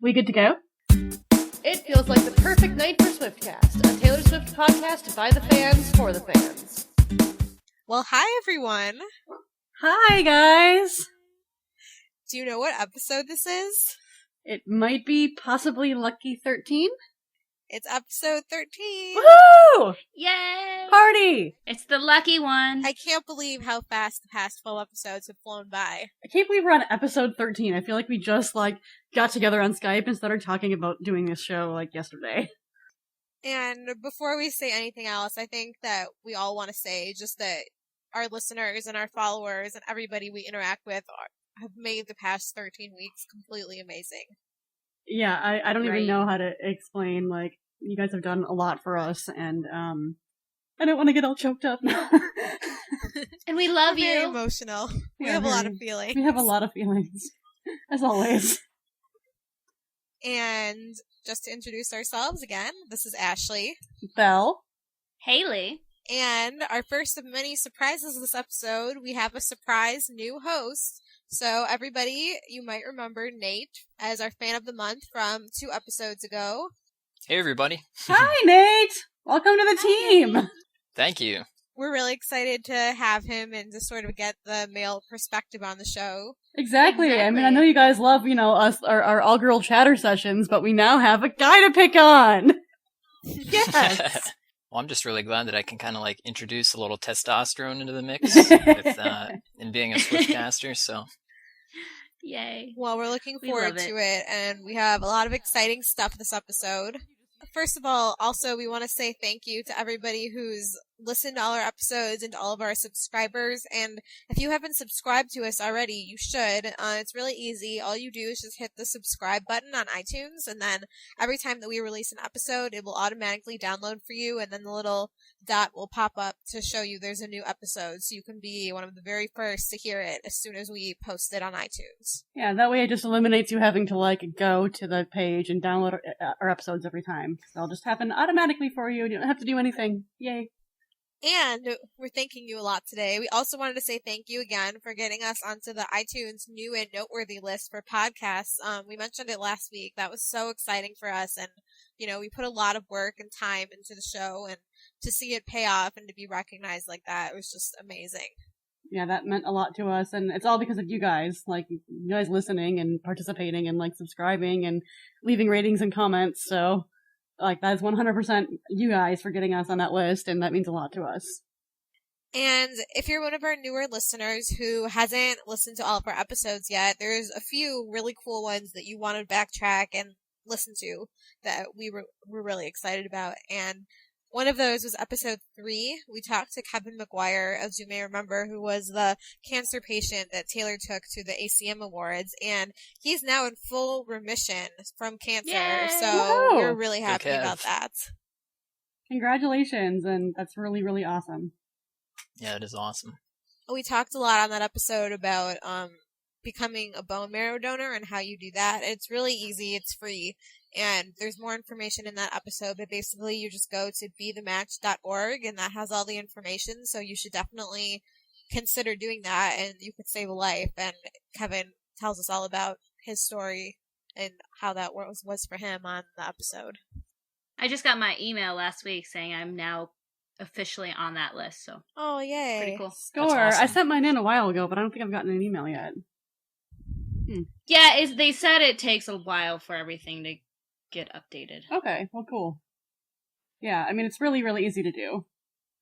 We good to go? It feels like the perfect night for Swiftcast, a Taylor Swift podcast by the fans for the fans. Well, hi everyone. Hi, guys. Do you know what episode this is? It might be possibly Lucky 13. It's episode 13. Woohoo! Yay! Party! It's the lucky one. I can't believe how fast the past 12 episodes have flown by. I can't believe we're on episode 13. I feel like we just, got together on Skype and started talking about doing this show, yesterday. And before we say anything else, I think that we all want to say just that our listeners and our followers and everybody we interact with have made the past 13 weeks completely amazing. Yeah, I don't even Right. know how to explain, you guys have done a lot for us, and, I don't want to get all choked up now. And we love We're very you. emotional. We Yeah, have a lot very. of feelings. We have a lot of feelings, as always. And just to introduce ourselves again, this is Ashley. Belle. Haley. And our first of many surprises this episode, we have a surprise new host. So everybody, you might remember Nate as our fan of the month from 2 episodes ago. Hey, everybody. Hi, Nate! Welcome to the team! Thank you. We're really excited to have him and to sort of get the male perspective on the show. Exactly. I mean, I know you guys love, us, our all-girl chatter sessions, but we now have a guy to pick on! Yes! Well, I'm just really glad that I can kind of introduce a little testosterone into the mix with, in being a Swiftcaster, so. Yay. Well, we're looking We forward love it. to it, and we have a lot of exciting stuff this episode. First of all, also, we want to say thank you to everybody who's listened to all our episodes and to all of our subscribers. And if you haven't subscribed to us already, you should. It's really easy. All you do is just hit the subscribe button on iTunes, and then every time that we release an episode, it will automatically download for you, and then the little dot will pop up to show you there's a new episode, so you can be one of the very first to hear it as soon as we post it on iTunes. Yeah, that way it just eliminates you having to, go to the page and download our episodes every time. So it'll just happen automatically for you. You don't have to do anything. Yay. And we're thanking you a lot today. We also wanted to say thank you again for getting us onto the iTunes new and noteworthy list for podcasts. We mentioned it last week. That was so exciting for us. And, we put a lot of work and time into the show, and to see it pay off and to be recognized like that, it was just amazing. Yeah, that meant a lot to us, and it's all because of you guys. You guys listening and participating and, subscribing and leaving ratings and comments, so... that is 100% you guys for getting us on that list, and that means a lot to us. And if you're one of our newer listeners who hasn't listened to all of our episodes yet, there's a few really cool ones that you want to backtrack and listen to that we were really excited about. And one of those was episode 3. We talked to Kevin McGuire, as you may remember, who was the cancer patient that Taylor took to the ACM Awards, and he's now in full remission from cancer. Yay! So Woohoo! we're really happy Kev. about that. Congratulations, and that's really, really awesome. Yeah, it is awesome. We talked a lot on that episode about becoming a bone marrow donor and how you do that. It's really easy. It's free. And there's more information in that episode, but basically you just go to bethematch.org, and that has all the information, so you should definitely consider doing that, and you could save a life. And Kevin tells us all about his story and how that was for him on the episode. I just got my email last week saying I'm now officially on that list, so Oh, yay. pretty cool. Score! That's awesome. I sent mine in a while ago, but I don't think I've gotten an email yet. Yeah, they said it takes a while for everything to get updated. Okay, well, cool. Yeah, I mean, it's really, really easy to do.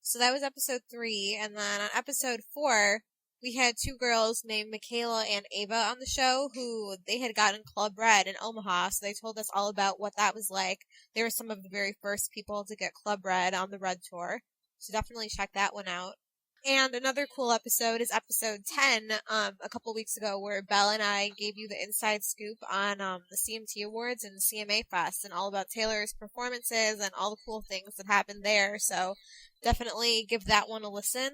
So that was episode 3, and then on episode 4, we had 2 girls named Michaela and Ava on the show who they had gotten Club Red in Omaha, so they told us all about what that was like. They were some of the very first people to get Club Red on the Red Tour, so definitely check that one out. And another cool episode is episode 10, a couple weeks ago, where Belle and I gave you the inside scoop on the CMT Awards and CMA Fest, and all about Taylor's performances and all the cool things that happened there. So definitely give that one a listen.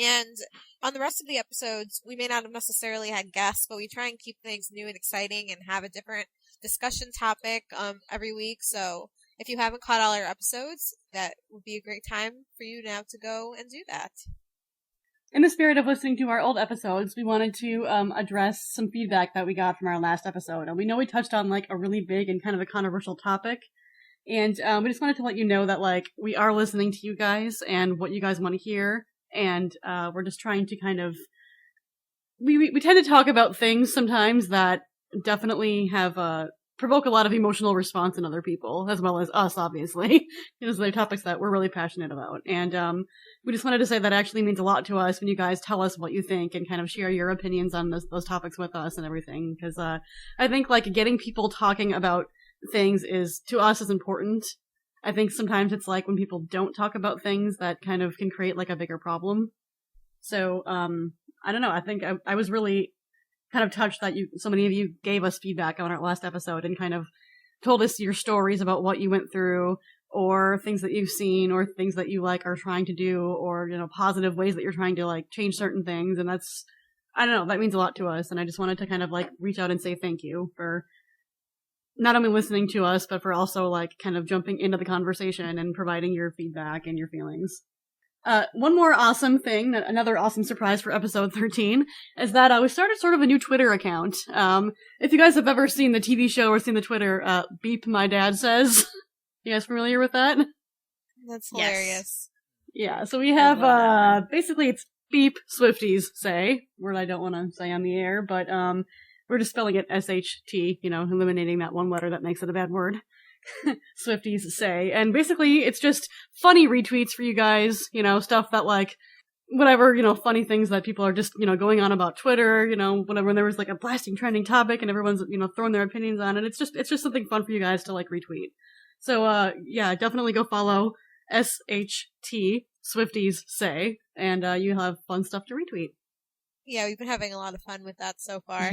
And on the rest of the episodes, we may not have necessarily had guests, but we try and keep things new and exciting and have a different discussion topic every week. So if you haven't caught all our episodes, that would be a great time for you now to go and do that. in the spirit of listening to our old episodes, we wanted to address some feedback that we got from our last episode. And we know we touched on like a really big and kind of a controversial topic. And we just wanted to let you know that like we are listening to you guys and what you guys want to hear. And we're just trying to kind of we tend to talk about things sometimes that definitely have provoke a lot of emotional response in other people, as well as us, obviously, because they're topics that we're really passionate about. And we just wanted to say that actually means a lot to us when you guys tell us what you think and kind of share your opinions on those topics with us and everything. Because I think like getting people talking about things is, to us, is important. I think sometimes it's like when people don't talk about things that kind of can create like a bigger problem. So I don't know. I think I was really kind of touched that so many of you gave us feedback on our last episode and kind of told us your stories about what you went through, or things that you've seen, or things that you like are trying to do, or, you know, positive ways that you're trying to like change certain things. And that's, I don't know, that means a lot to us. And I just wanted to kind of like reach out and say thank you for not only listening to us, but for also like kind of jumping into the conversation and providing your feedback and your feelings. One more awesome thing, another awesome surprise for episode 13, is that we started sort of a new Twitter account. If you guys have ever seen the TV show or seen the Twitter, Beep My Dad Says, you guys familiar with that? That's hilarious. Yeah, so we have, basically it's Beep Swifties Say, word I don't want to say on the air, but we're just spelling it SHT, you know, eliminating that one letter that makes it a bad word. Swifties Say. And basically it's just funny retweets for you guys, you know, stuff that like whatever, you know, funny things that people are just, you know, going on about Twitter, you know, whenever there was like a blasting trending topic and everyone's, you know, throwing their opinions on it. It's just something fun for you guys to like retweet. So yeah, definitely go follow SHT Swifties Say, and you'll have fun stuff to retweet. Yeah, we've been having a lot of fun with that so far.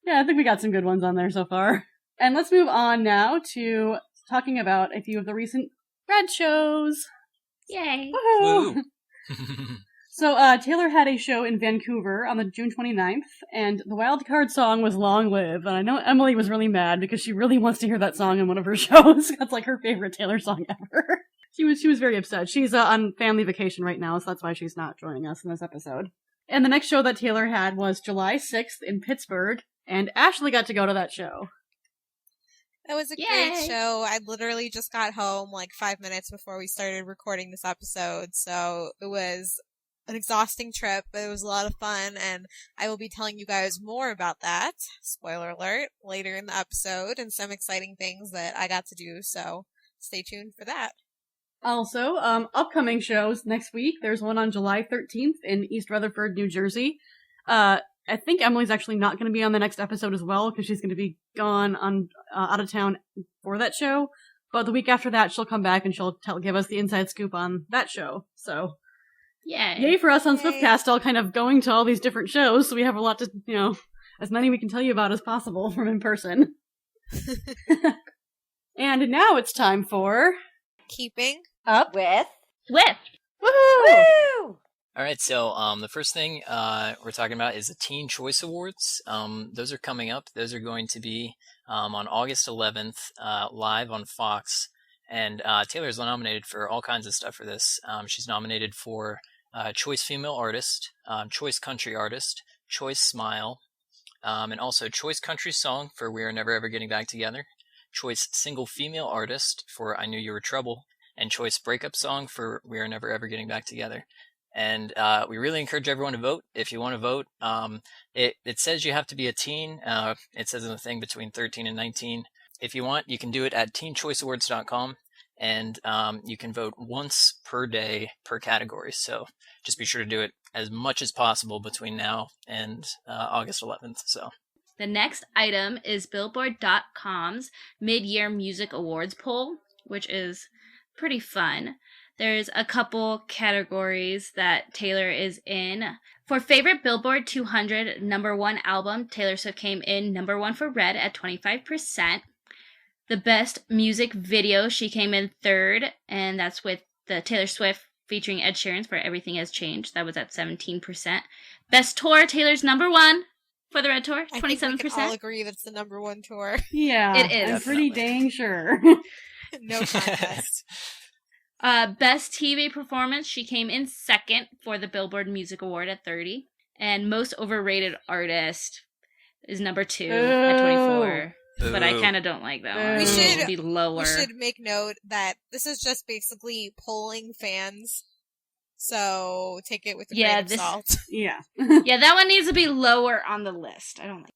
Yeah, I think we got some good ones on there so far. And let's move on now to talking about a few of the recent Red shows. Yay! Woohoo! So, Taylor had a show in Vancouver on the June 29th, and the wildcard song was Long Live. And I know Emily was really mad because she really wants to hear that song in one of her shows. That's like her favorite Taylor song ever. She was very upset. She's on family vacation right now, so that's why she's not joining us in this episode. And the next show that Taylor had was July 6th in Pittsburgh, and Ashley got to go to that show. That was a great show. I literally just got home like 5 minutes before we started recording this episode, so it was an exhausting trip, but it was a lot of fun, and I will be telling you guys more about that, spoiler alert, later in the episode, and some exciting things that I got to do, so stay tuned for that. Also, upcoming shows next week, there's one on July 13th in East Rutherford, New Jersey. I think Emily's actually not going to be on the next episode as well, because she's going to be gone on out of town for that show. But the week after that, she'll come back and she'll give us the inside scoop on that show. So, yay for us on Swiftcast, all kind of going to all these different shows. So we have a lot to, you know, as many we can tell you about as possible from in person. And now it's time for Keeping Up with Swift. Woohoo! Woo! All right, so the first thing we're talking about is the Teen Choice Awards. Those are coming up. Those are going to be on August 11th, live on Fox. And Taylor's nominated for all kinds of stuff for this. She's nominated for Choice Female Artist, Choice Country Artist, Choice Smile, and also Choice Country Song for We Are Never Ever Getting Back Together, Choice Single Female Artist for I Knew You Were Trouble, and Choice Breakup Song for We Are Never Ever Getting Back Together. And we really encourage everyone to vote. If you want to vote, it says you have to be a teen. It says in the thing between 13 and 19. If you want, you can do it at teenchoiceawards.com, and you can vote once per day per category. So just be sure to do it as much as possible between now and August 11th. So The next item is Billboard.com's Mid-Year Music Awards poll, which is pretty fun. There's a couple categories that Taylor is in. For favorite Billboard 200 #1 album, Taylor Swift came in #1 for Red at 25%. The best music video, she came in 3rd, and that's with the Taylor Swift featuring Ed Sheeran's For Everything Has Changed. That was at 17%. Best tour, Taylor's #1 for the Red Tour, 27%. I think we can all agree that's the #1 tour. Yeah, it is. I'm pretty dang sure. No contest. Best TV performance, she came in second for the Billboard Music Award at 30. And most overrated artist is number 2 at 24. But I kind of don't like that one. We It should be lower. We should make note that this is just basically polling fans. So take it with a grain of salt. Yeah. Yeah, that one needs to be lower on the list. I don't like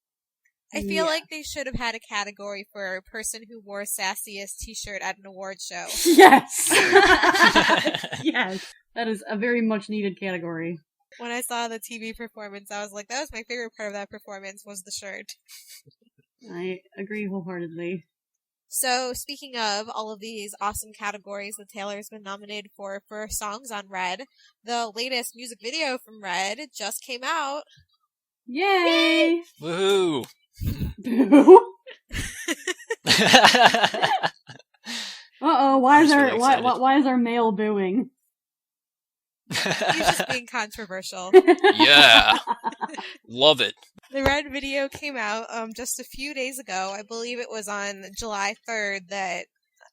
I feel like they should have had a category for a person who wore sassiest t-shirt at an award show. Yes! Yes. That is a very much needed category. When I saw the TV performance, I was like, that was my favorite part of that performance was the shirt. I agree wholeheartedly. So, speaking of all of these awesome categories that Taylor's been nominated for songs on Red, the latest music video from Red just came out. Yay! Woohoo! Boo! Uh-oh, why is our male booing? He's just being controversial. Yeah. Love it. The Red video came out just a few days ago. I believe it was on July 3rd that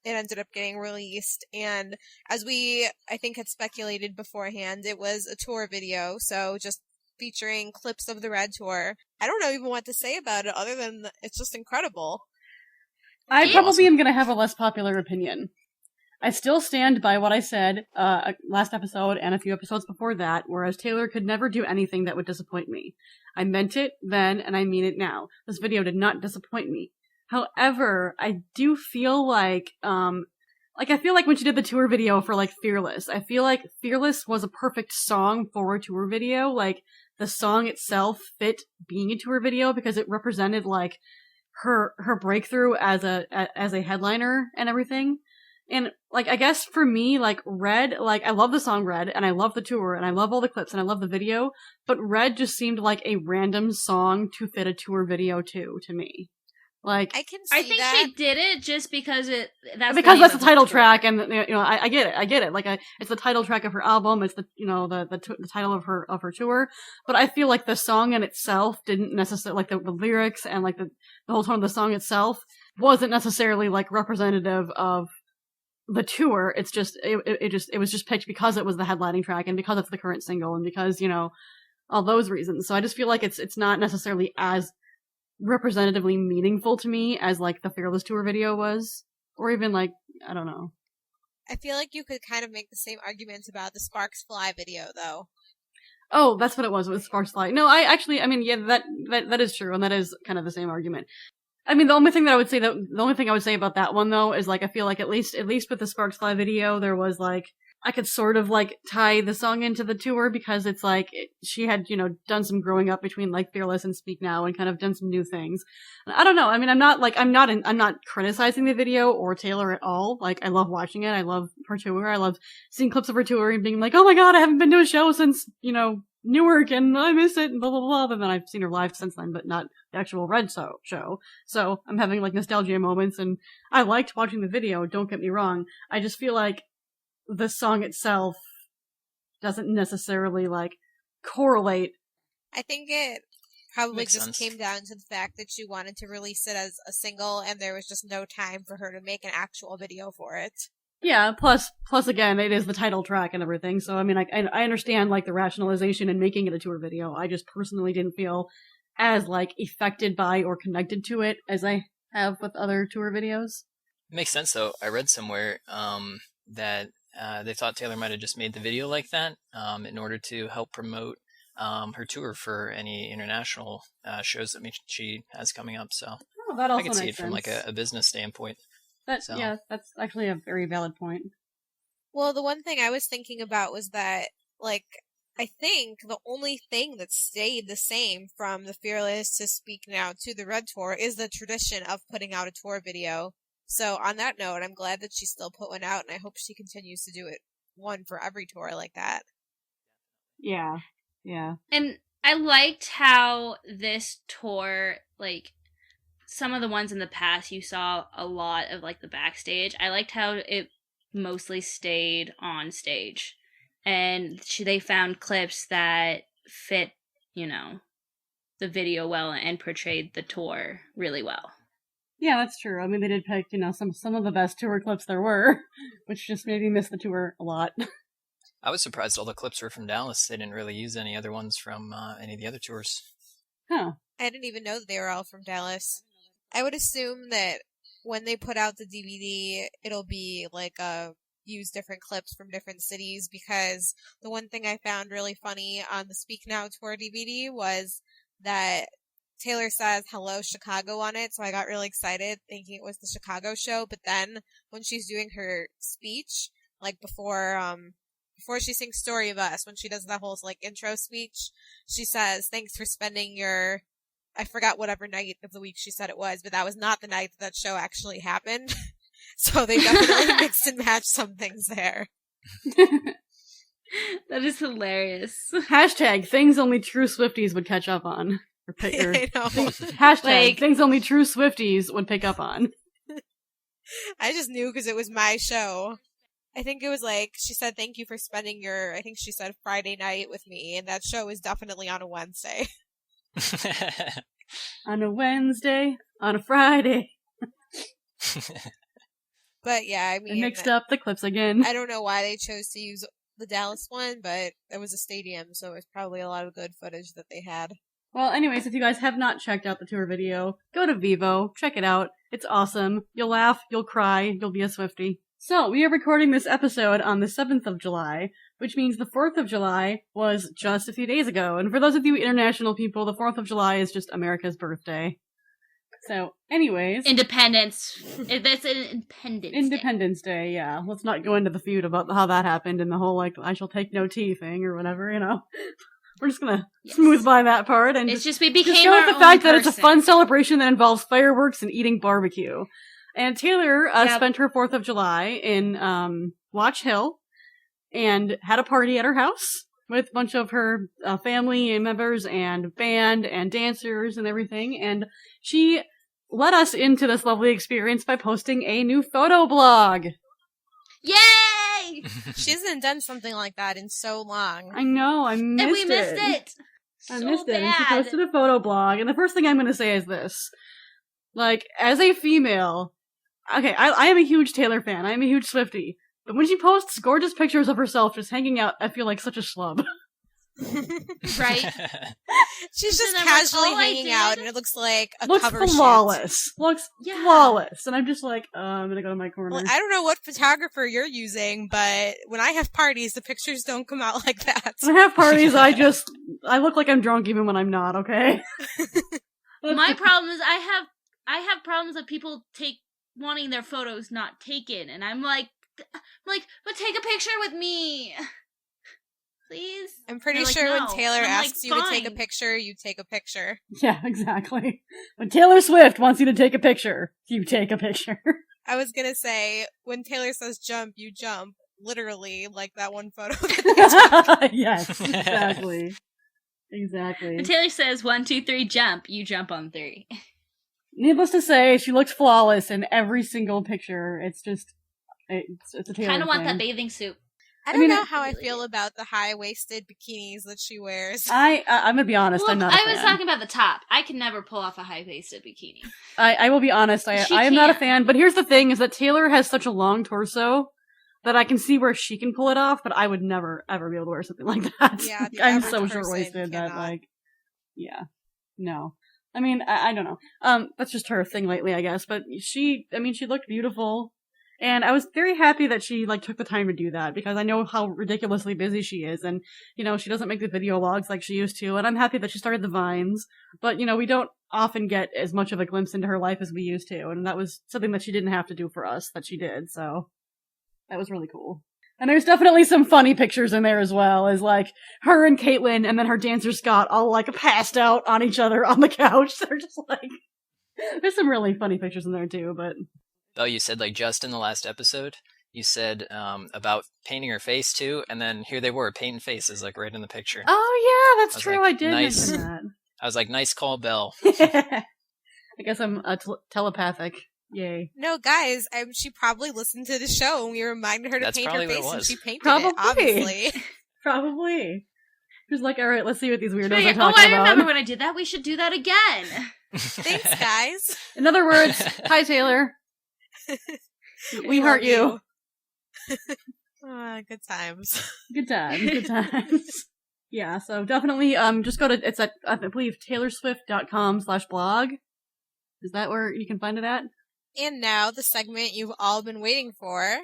it ended up getting released. And as I think, had speculated beforehand, it was a tour video. So just featuring clips of the Red tour. I don't know even what to say about it other than it's just incredible. I probably am going to have a less popular opinion. I still stand by what I said last episode and a few episodes before that, whereas Taylor could never do anything that would disappoint me. I meant it then, and I mean it now. This video did not disappoint me. However, I do feel like I feel like when she did the tour video for, like, Fearless, I feel like Fearless was a perfect song for a tour video. Like, the song itself fit being a tour video because it represented, like, her breakthrough as a headliner and everything. And, like, I guess for me, like, Red, like, I love the song Red, and I love the tour, and I love all the clips, and I love the video, but Red just seemed like a random song to fit a tour video to me. Like, I think she did it just because that's the title track, and, you know, I get it. Like, it's the title track of her album, it's the title of her tour, but I feel like the song in itself didn't necessarily, like, the lyrics and, like, the whole tone of the song itself wasn't necessarily, like, representative of the tour. It's just, it was just picked because it was the headlining track and because it's the current single and because, you know, all those reasons. So I just feel like it's not necessarily as representatively meaningful to me as, like, the Fearless tour video was. Or even, like, I don't know. I feel like you could kind of make the same arguments about the Sparks Fly video, though. Oh, that's what it was with Sparks Fly. No, yeah, that is true, and that is kind of the same argument. I mean, the only thing I would say about that one, though, is, like, I feel like at least with the Sparks Fly video, there was, like, I could sort of, like, tie the song into the tour because it's, like, she had, you know, done some growing up between, like, Fearless and Speak Now and kind of done some new things. I don't know. I mean, I'm not criticizing the video or Taylor at all. Like, I love watching it. I love her tour. I love seeing clips of her tour and being like, oh my god, I haven't been to a show since, you know, Newark and I miss it and blah, blah, blah. And then I've seen her live since then, but not the actual Red show. So I'm having, like, nostalgia moments, and I liked watching the video, don't get me wrong. I just feel like the song itself doesn't necessarily, like, correlate. I think it probably Makes just sense. came down to the fact that she wanted to release it as a single, and there was just no time for her to make an actual video for it. Yeah, plus again, it is the title track and everything, so I mean, I understand, like, the rationalization in making it a tour video. I just personally didn't feel as, like, affected by or connected to it as I have with other tour videos. It makes sense, though. I read somewhere that they thought Taylor might have just made the video like that in order to help promote her tour for any international shows that she has coming up. So that also I can see it makes from, like, sense. a business standpoint. Yeah, that's actually a very valid point. Well, the one thing I was thinking about was that, like, I think the only thing that stayed the same from the Fearless to Speak Now to the Red Tour is the tradition of putting out a tour video. So on that note, I'm glad that she still put one out, and I hope she continues to do one for every tour like that. Yeah. And I liked how this tour, like, some of the ones in the past, you saw a lot of, like, the backstage. I liked how it mostly stayed on stage. And they found clips that fit, you know, the video well and portrayed the tour really well. Yeah, that's true. I mean, they did pick, some of the best tour clips there were, which just made me miss the tour a lot. I was surprised all the clips were from Dallas. They didn't really use any other ones from any of the other tours. Huh. I didn't even know that they were all from Dallas. I would assume that when they put out the DVD, it'll be use different clips from different cities, because the one thing I found really funny on the Speak Now tour DVD was that Taylor says "Hello Chicago" on it, so I got really excited thinking it was the Chicago show. But then when she's doing her speech, before she sings "Story of Us," when she does that whole intro speech, she says, "Thanks for spending your," I forgot whatever night of the week she said it was, but that was not the night that show actually happened. So they definitely mixed and matched some things there. That is hilarious. Hashtag things only true Swifties would catch up on. I know. Hashtag things only true Swifties would pick up on. I just knew because it was my show. I think it was she said, "Thank you for spending your," I think she said, "Friday night with me," and that show is definitely on a Wednesday. On a Wednesday, on a Friday. But yeah, I mean, I mixed up the clips again. I don't know why they chose to use the Dallas one, but it was a stadium, so it was probably a lot of good footage that they had. Well, anyways, if you guys have not checked out the tour video, go to Vivo, check it out. It's awesome. You'll laugh, you'll cry, you'll be a Swiftie. So, we are recording this episode on the 7th of July, which means the 4th of July was just a few days ago. And for those of you international people, the 4th of July is just America's birthday. So, anyways. Independence. That's an Independence Day, yeah. Let's not go into the feud about how that happened and the whole, I shall take no tea thing or whatever, We're just gonna smooth by that part and it's just we became go our with the own fact that it's a person. fun celebration that involves fireworks and eating barbecue. And Taylor spent her 4th of July in Watch Hill and had a party at her house with a bunch of her family and members and band and dancers and everything. And she led us into this lovely experience by posting a new photo blog. Yay! She hasn't done something like that in so long. I know, I missed it. And we missed it! I So missed it. And she bad. posted a photo blog. And the first thing I'm going to say is this. As a female, okay, I am a huge Taylor fan. I am a huge Swiftie. But when she posts gorgeous pictures of herself just hanging out, I feel like such a schlub. Right? She's just And I'm like, casually all I hanging did- out, and it looks like a Looks cover flawless. Looks Yeah. flawless. And I'm just I'm gonna go to my shoot. corner. Well, I don't know what photographer you're using, but when I have parties, the pictures don't come out like that. When I have parties, I look like I'm drunk even when I'm not, okay? My problem is I have problems with people wanting their photos not taken, and I'm like, but take a picture with me, please. I'm pretty They're like, sure "No." when Taylor And I'm asks like, you to take a "Fine." picture, you take a picture. Yeah, exactly. When Taylor Swift wants you to take a picture, you take a picture. I was gonna say, when Taylor says jump, you jump. Literally, like that one photo. Yes, exactly. Exactly. When Taylor says 1, 2, 3, jump, you jump on 3. Needless to say, she looked flawless in every single picture. It's a Taylor Kind of want thing. that bathing suit. I don't mean, know how I feel about the high-waisted bikinis that she wears. I'm gonna be honest. Well, I'm not. I was talking about the top. I can never pull off a high-waisted bikini. I will be honest. I She am not a can't. fan. But here's the thing: is that Taylor has such a long torso that I can see where she can pull it off, but I would never ever be able to wear something like that. Yeah, the I'm average so person short-waisted that cannot. yeah, no. I mean, I don't know. That's just her thing lately, I guess. But she looked beautiful. And I was very happy that she, took the time to do that, because I know how ridiculously busy she is, and, she doesn't make the video logs like she used to, and I'm happy that she started the Vines, but, we don't often get as much of a glimpse into her life as we used to, and that was something that she didn't have to do for us, that she did, so that was really cool. And there's definitely some funny pictures in there as well, as, her and Caitlyn, and then her dancer Scott all, passed out on each other on the couch. They're just, there's some really funny pictures in there, too, but... Oh, you said just in the last episode, you said about painting her face too, and then here they were painting faces right in the picture. Oh yeah, that's I was true. like, I did nice. mention I was like, nice call, Belle. that. I guess I'm telepathic. Yay. No, guys, she probably listened to the show and we reminded her to That's paint her probably what it face and was. she painted Probably. it, obviously. Probably. Just like, all right, let's see what these weirdos Right. are talking I about. remember when I did that. We should do that again. Thanks, guys. In other words, hi Taylor. We heart you. Good times. Good times. Good times. Yeah, so definitely just go to, it's at, I believe, taylorswift.com/blog. Is that where you can find it at? And now the segment you've all been waiting for.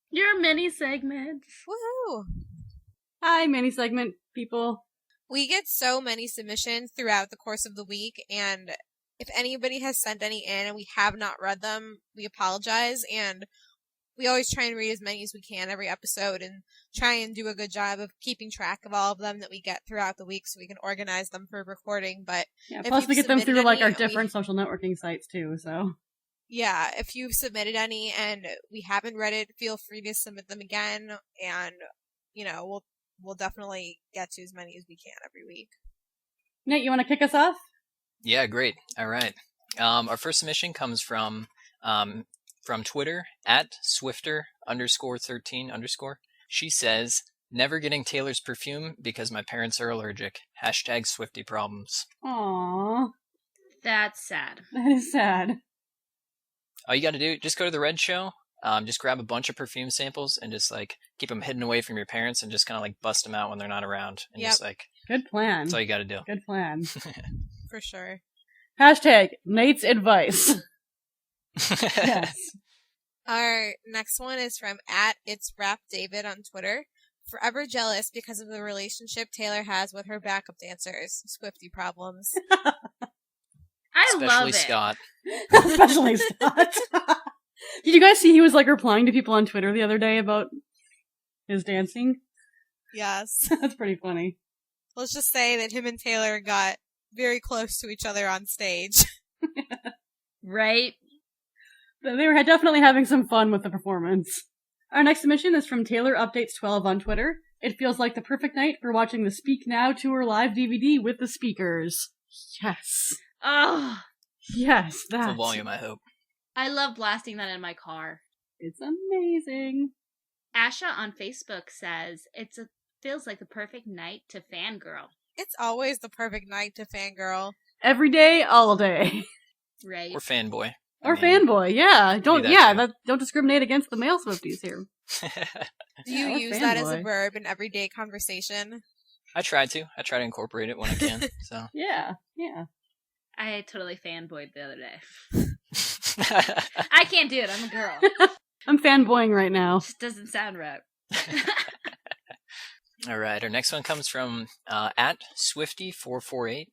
Your mini segments. Woohoo! Hi, mini segment people. We get so many submissions throughout the course of the week, and if anybody has sent any in and we have not read them, we apologize, and we always try and read as many as we can every episode and try and do a good job of keeping track of all of them that we get throughout the week so we can organize them for recording. But Yeah, if plus you've we get them submitted through like our any, different social networking sites too, so. Yeah, if you've submitted any and we haven't read it, feel free to submit them again, and, we'll definitely get to as many as we can every week. Nate, you want to kick us off? Yeah, great. All right. Our first submission comes from Twitter at Swifter_13_. She says, "Never getting Taylor's perfume because my parents are allergic. #Swifty problems." Aww, That's sad. that is sad. All you got to do, just go to the Red Show, just grab a bunch of perfume samples and just like keep them hidden away from your parents and just kind of like bust them out when they're not around. And Yep. just like, Good plan. that's all you got to do. Good plan. For sure. #Nate's advice. Yes. Our next one is from @It'sRapDavid on Twitter. Forever jealous because of the relationship Taylor has with her backup dancers. Swifty problems. I love Especially it. Scott. Especially Scott. Did you guys see he was like replying to people on Twitter the other day about his dancing? Yes. That's pretty funny. Let's just say that him and Taylor got very close to each other on stage. Right? They were definitely having some fun with the performance. Our next submission is from Taylor Updates 12 on Twitter. It feels like the perfect night for watching the Speak Now Tour live DVD with the speakers. Yes. Oh, Yes, that. Full volume, I hope. I love blasting that in my car. It's amazing. Asha on Facebook says, feels like the perfect night to fangirl. It's always the perfect night to fangirl. Every day, all day. Right? Or fanboy. Or fanboy, yeah. Don't too. discriminate against the male Swifties here. Do you Yeah, or use that as a fanboy. verb in everyday conversation? I try to incorporate it when I can. So Yeah. I totally fanboyed the other day. I can't do it. I'm a girl. I'm fanboying right now. Just doesn't sound right. All right, our next one comes from @Swifty448.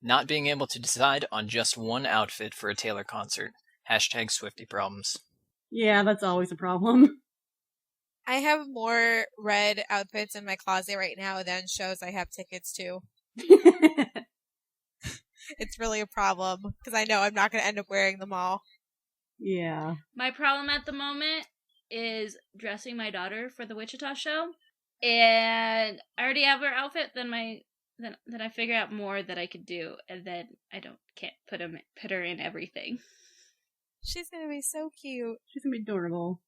Not being able to decide on just one outfit for a Taylor concert. #Swifty problems. Yeah, that's always a problem. I have more red outfits in my closet right now than shows I have tickets to. It's really a problem, because I know I'm not going to end up wearing them all. Yeah. My problem at the moment is dressing my daughter for the Wichita show. And I already have her outfit, then I figure out more that I could do, and then I can't put her in everything. She's going to be so cute. She's gonna be adorable.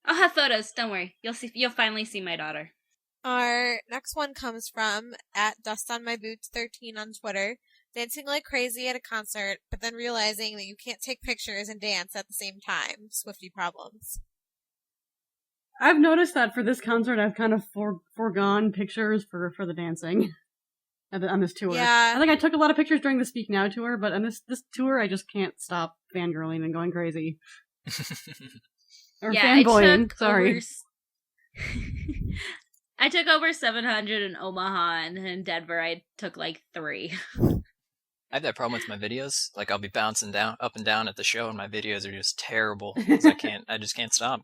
I'll have photos, don't worry. You'll finally see my daughter. Our next one comes from @DustOnMyBoots13 on Twitter. Dancing like crazy at a concert, but then realizing that you can't take pictures and dance at the same time. Swifty problems. I've noticed that for this concert, I've kind of foregone pictures for the dancing on this tour. Yeah. I think I took a lot of pictures during the Speak Now tour, but on this tour, I just can't stop fangirling and going crazy. Or fanboying, sorry. I took over 700 in Omaha, and then in Denver I took like 3. I have that problem with my videos. Like I'll be bouncing up and down at the show, and my videos are just terrible. 'Cause I just can't stop.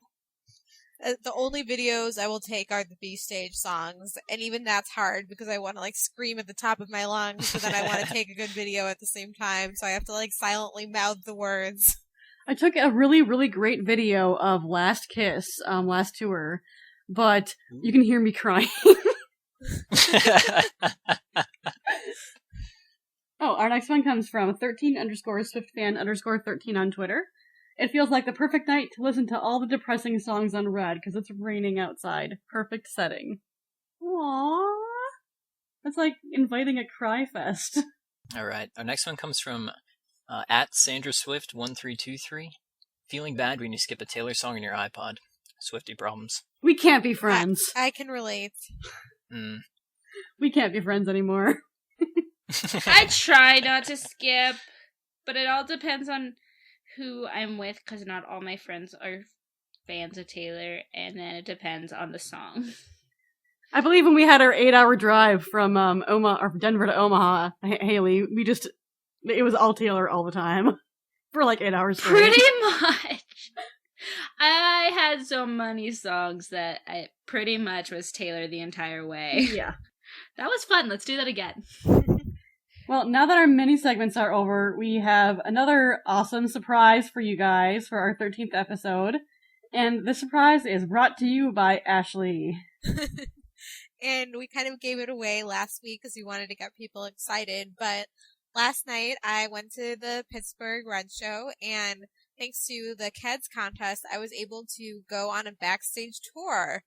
The only videos I will take are the B-stage songs, and even that's hard because I want to like scream at the top of my lungs, but then I want to take a good video at the same time, so I have to like silently mouth the words. I took a really, really great video of Last Kiss, last tour, but you can hear me crying. Oh, our next one comes from 13_SwiftFan_13 on Twitter. It feels like the perfect night to listen to all the depressing songs on Red because it's raining outside. Perfect setting. Aww. That's like inviting a cry fest. All right. Our next one comes from at Sandra Swift 1323. Feeling bad when you skip a Taylor song in your iPod. Swifty problems. We can't be friends. I can relate. We can't be friends anymore. I try not to skip, but it all depends on who I'm with, because not all my friends are fans of Taylor, and then it depends on the song. I believe when we had our 8-hour drive from Denver to Omaha, Haley, it was all Taylor all the time for like 8 hours straight. Pretty much. I had so many songs that I pretty much was Taylor the entire way. Yeah. That was fun. Let's do that again. Well, now that our mini segments are over, we have another awesome surprise for you guys for our 13th episode. And the surprise is brought to you by Ashley. And we kind of gave it away last week because we wanted to get people excited. But last night I went to the Pittsburgh Red Show, and thanks to the Keds contest, I was able to go on a backstage tour.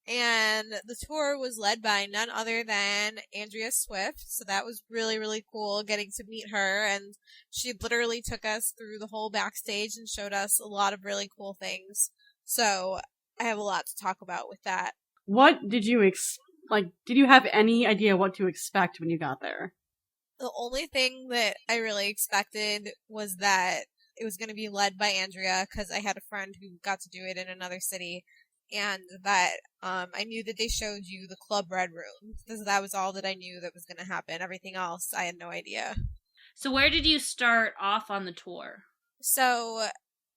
And the tour was led by none other than Andrea Swift. So that was really, really cool getting to meet her. And she literally took us through the whole backstage and showed us a lot of really cool things. So I have a lot to talk about with that. What did you did you have any idea what to expect when you got there? The only thing that I really expected was that it was going to be led by Andrea, because I had a friend who got to do it in another city, and that I knew that they showed you the Club Red Room. That was all that I knew that was going to happen. Everything else, I had no idea. So where did you start off on the tour? So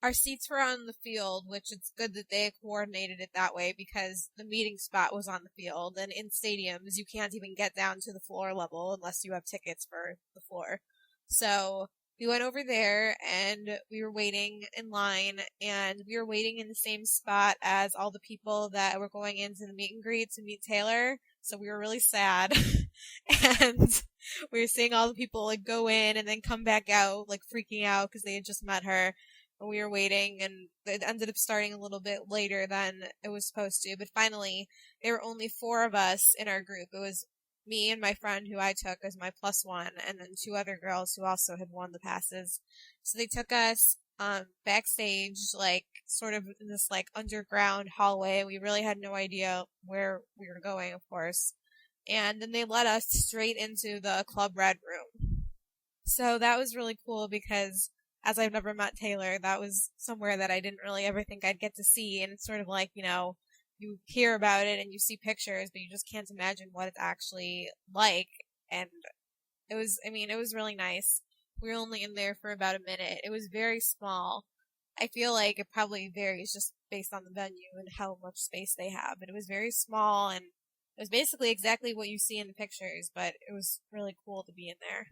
our seats were on the field, which it's good that they coordinated it that way, because the meeting spot was on the field, and in stadiums you can't even get down to the floor level unless you have tickets for the floor. So we went over there and we were waiting in line, and we were waiting in the same spot as all the people that were going into the meet and greet to meet Taylor. So we were really sad. And we were seeing all the people like go in and then come back out, like freaking out because they had just met her. And we were waiting, and it ended up starting a little bit later than it was supposed to. But finally, there were only 4 of us in our group. It was me and my friend who I took as my +1, and then 2 other girls who also had won the passes. So they took us backstage, like sort of in this like underground hallway. We really had no idea where we were going, of course. And then they led us straight into the Club Red Room. So that was really cool because, as I've never met Taylor, that was somewhere that I didn't really ever think I'd get to see. And it's sort of like, you hear about it and you see pictures, but you just can't imagine what it's actually like. And it was really nice. We were only in there for about a minute. It was very small. I feel like it probably varies just based on the venue and how much space they have. But it was very small, and it was basically exactly what you see in the pictures, but it was really cool to be in there.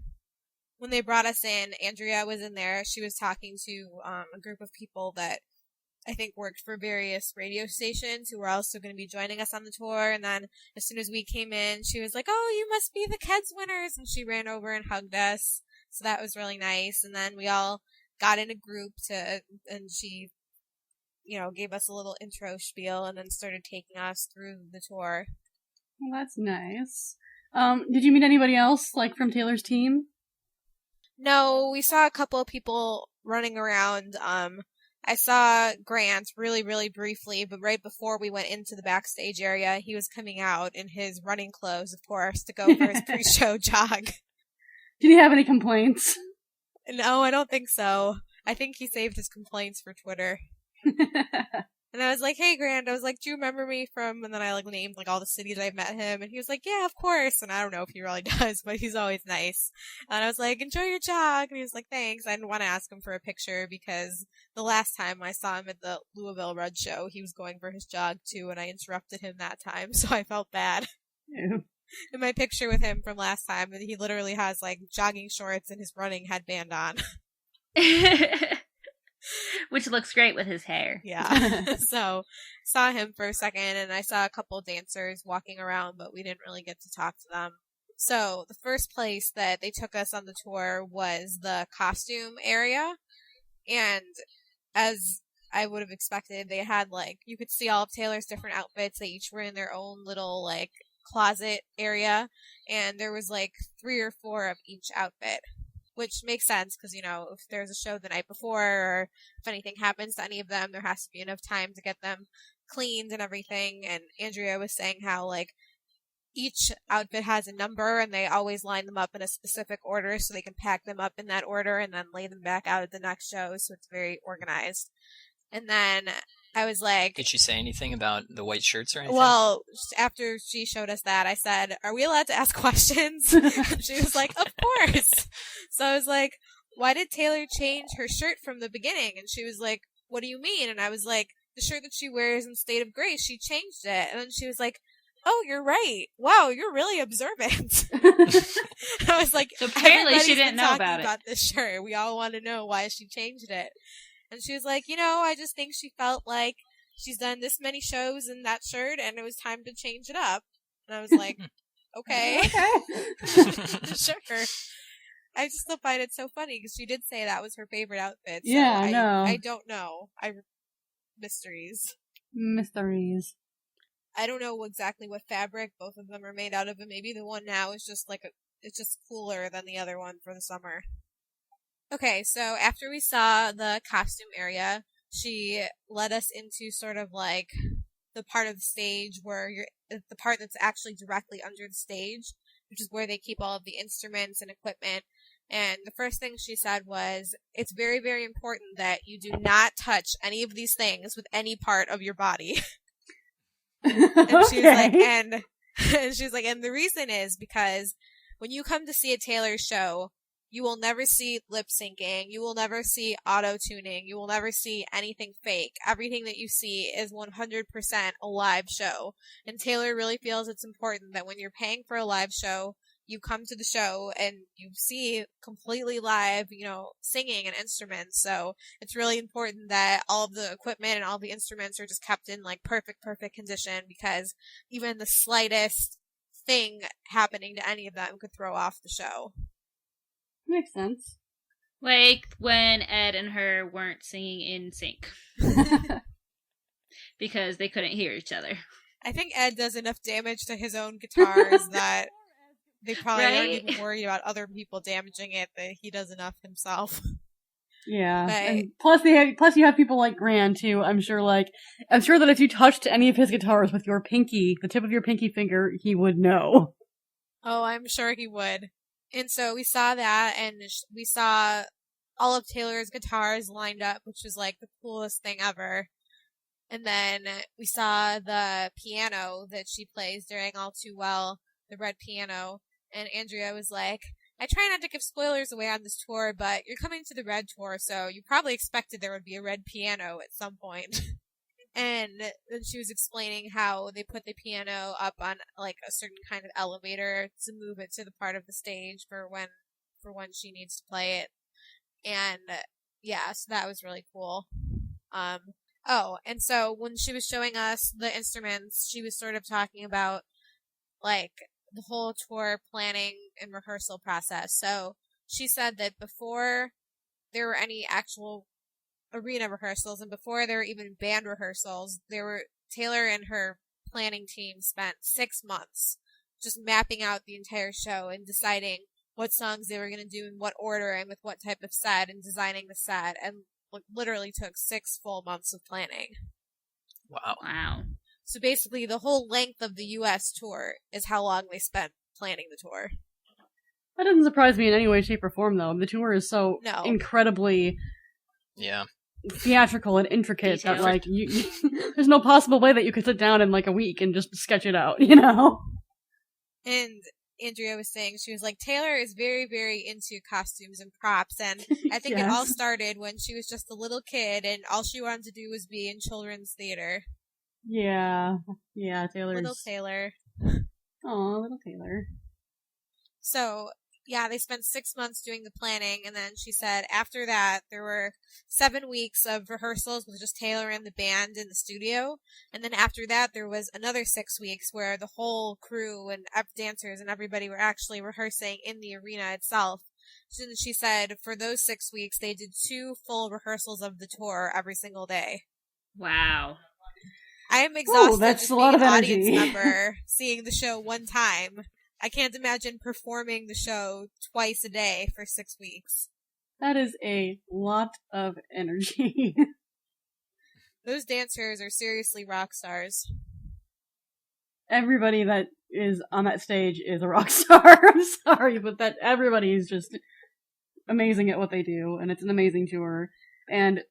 When they brought us in, Andrea was in there. She was talking to a group of people that I think worked for various radio stations who were also going to be joining us on the tour. And then as soon as we came in, she was like, "Oh, you must be the Keds winners." And she ran over and hugged us. So that was really nice. And then we all got in a group and she, gave us a little intro spiel and then started taking us through the tour. Well, that's nice. Did you meet anybody else, like, from Taylor's team? No, we saw a couple of people running around. I saw Grant really, really briefly, but right before we went into the backstage area, he was coming out in his running clothes, of course, to go for his pre-show jog. Did he have any complaints? No, I don't think so. I think he saved his complaints for Twitter. And I was like, "Hey, Grant," I was like, "Do you remember me from," and then I named all the cities I've met him, and he was like, "Yeah, of course." And I don't know if he really does, but he's always nice. And I was like, "Enjoy your jog," and he was like, "Thanks." I didn't want to ask him for a picture because the last time I saw him at the Louisville Red Show, he was going for his jog too, and I interrupted him that time, so I felt bad. Yeah. In my picture with him from last time, he literally has jogging shorts and his running headband on. Which looks great with his hair. Yeah. So, saw him for a second, and I saw a couple dancers walking around, but we didn't really get to talk to them. So, the first place that they took us on the tour was the costume area, and as I would have expected, they had, you could see all of Taylor's different outfits. They each were in their own little, closet area, and there was like 3 or 4 of each outfit, which makes sense because, if there's a show the night before or if anything happens to any of them, there has to be enough time to get them cleaned and everything. And Andrea was saying how, like, each outfit has a number and they always line them up in a specific order so they can pack them up in that order and then lay them back out at the next show, so it's very organized. And then I was like... Did she say anything about the white shirts or anything? Well, after she showed us that, I said, "Are we allowed to ask questions?" And she was like, "Of course." So I was like, "Why did Taylor change her shirt from the beginning?" And she was like, "What do you mean?" And I was like, "The shirt that she wears in State of Grace, she changed it." And then she was like, "Oh, you're right. Wow, you're really observant." I was like, so apparently she "Everybody's didn't been know talking about it. this shirt. We all want to know why she changed it." And she was like, "I just think she felt like she's done this many shows in that shirt and it was time to change it up." And I was like, okay. Sure. I just still find it so funny because she did say that was her favorite outfit. So Yeah, I know. I don't know. Mysteries. I don't know exactly what fabric both of them are made out of, and maybe the one now is just it's just cooler than the other one for the summer. Okay, so after we saw the costume area, she led us into sort of like the part of the stage where the part that's actually directly under the stage, which is where they keep all of the instruments and equipment. And the first thing she said was, "It's very, very important that you do not touch any of these things with any part of your body." And she was like, and she's like, and the reason is because when you come to see a Taylor show, you will never see lip syncing. You will never see auto tuning. You will never see anything fake. Everything that you see is 100% a live show. And Taylor really feels it's important that when you're paying for a live show, you come to the show and you see completely live, singing and instruments. So it's really important that all of the equipment and all the instruments are just kept in like perfect condition, because even the slightest thing happening to any of them could throw off the show. Makes sense. Like when Ed and her weren't singing in sync. Because they couldn't hear each other. I think Ed does enough damage to his own guitars that they probably aren't even worried about other people damaging it, that he does enough himself. Yeah. But, and plus you have people like Gran too. I'm sure that if you touched any of his guitars with your pinky, the tip of your pinky finger, he would know. Oh, I'm sure he would. And so we saw that, and we saw all of Taylor's guitars lined up, which was like the coolest thing ever. And then we saw the piano that she plays during All Too Well, the red piano. And Andrea was like, "I try not to give spoilers away on this tour, but you're coming to the red tour, so you probably expected there would be a red piano at some point." And then she was explaining how they put the piano up on like a certain kind of elevator to move it to the part of the stage for when she needs to play it. And yeah, so that was really cool. And so when she was showing us the instruments, she was sort of talking about like the whole tour planning and rehearsal process. So she said that before there were any actual arena rehearsals and before there were even band rehearsals, Taylor and her planning team spent 6 months just mapping out the entire show and deciding what songs they were going to do in what order and with what type of set and designing the set, and literally took 6 full months of planning. Wow. So basically the whole length of the US tour is how long they spent planning the tour. That doesn't surprise me in any way, shape, or form, though. The tour is so incredibly theatrical and intricate that, like, you there's no possible way that you could sit down in, like, a week and just sketch it out, And Andrea was saying, she was like, Taylor is very, very into costumes and props, and I think it all started when she was just a little kid, and all she wanted to do was be in children's theater. Yeah, Taylor's... Little Taylor. Aw, little Taylor. So, yeah, they spent 6 months doing the planning, and then she said after that there were 7 weeks of rehearsals with just Taylor and the band in the studio, and then after that there was another 6 weeks where the whole crew and dancers and everybody were actually rehearsing in the arena itself. So she said for those 6 weeks they did 2 full rehearsals of the tour every single day. Wow. I am exhausted that's just a being lot of an audience energy. member, seeing the show one time. I can't imagine performing the show twice a day for 6 weeks. That is a lot of energy. Those dancers are seriously rock stars. Everybody that is on that stage is a rock star. I'm sorry, but that everybody is just amazing at what they do, and it's an amazing tour. And,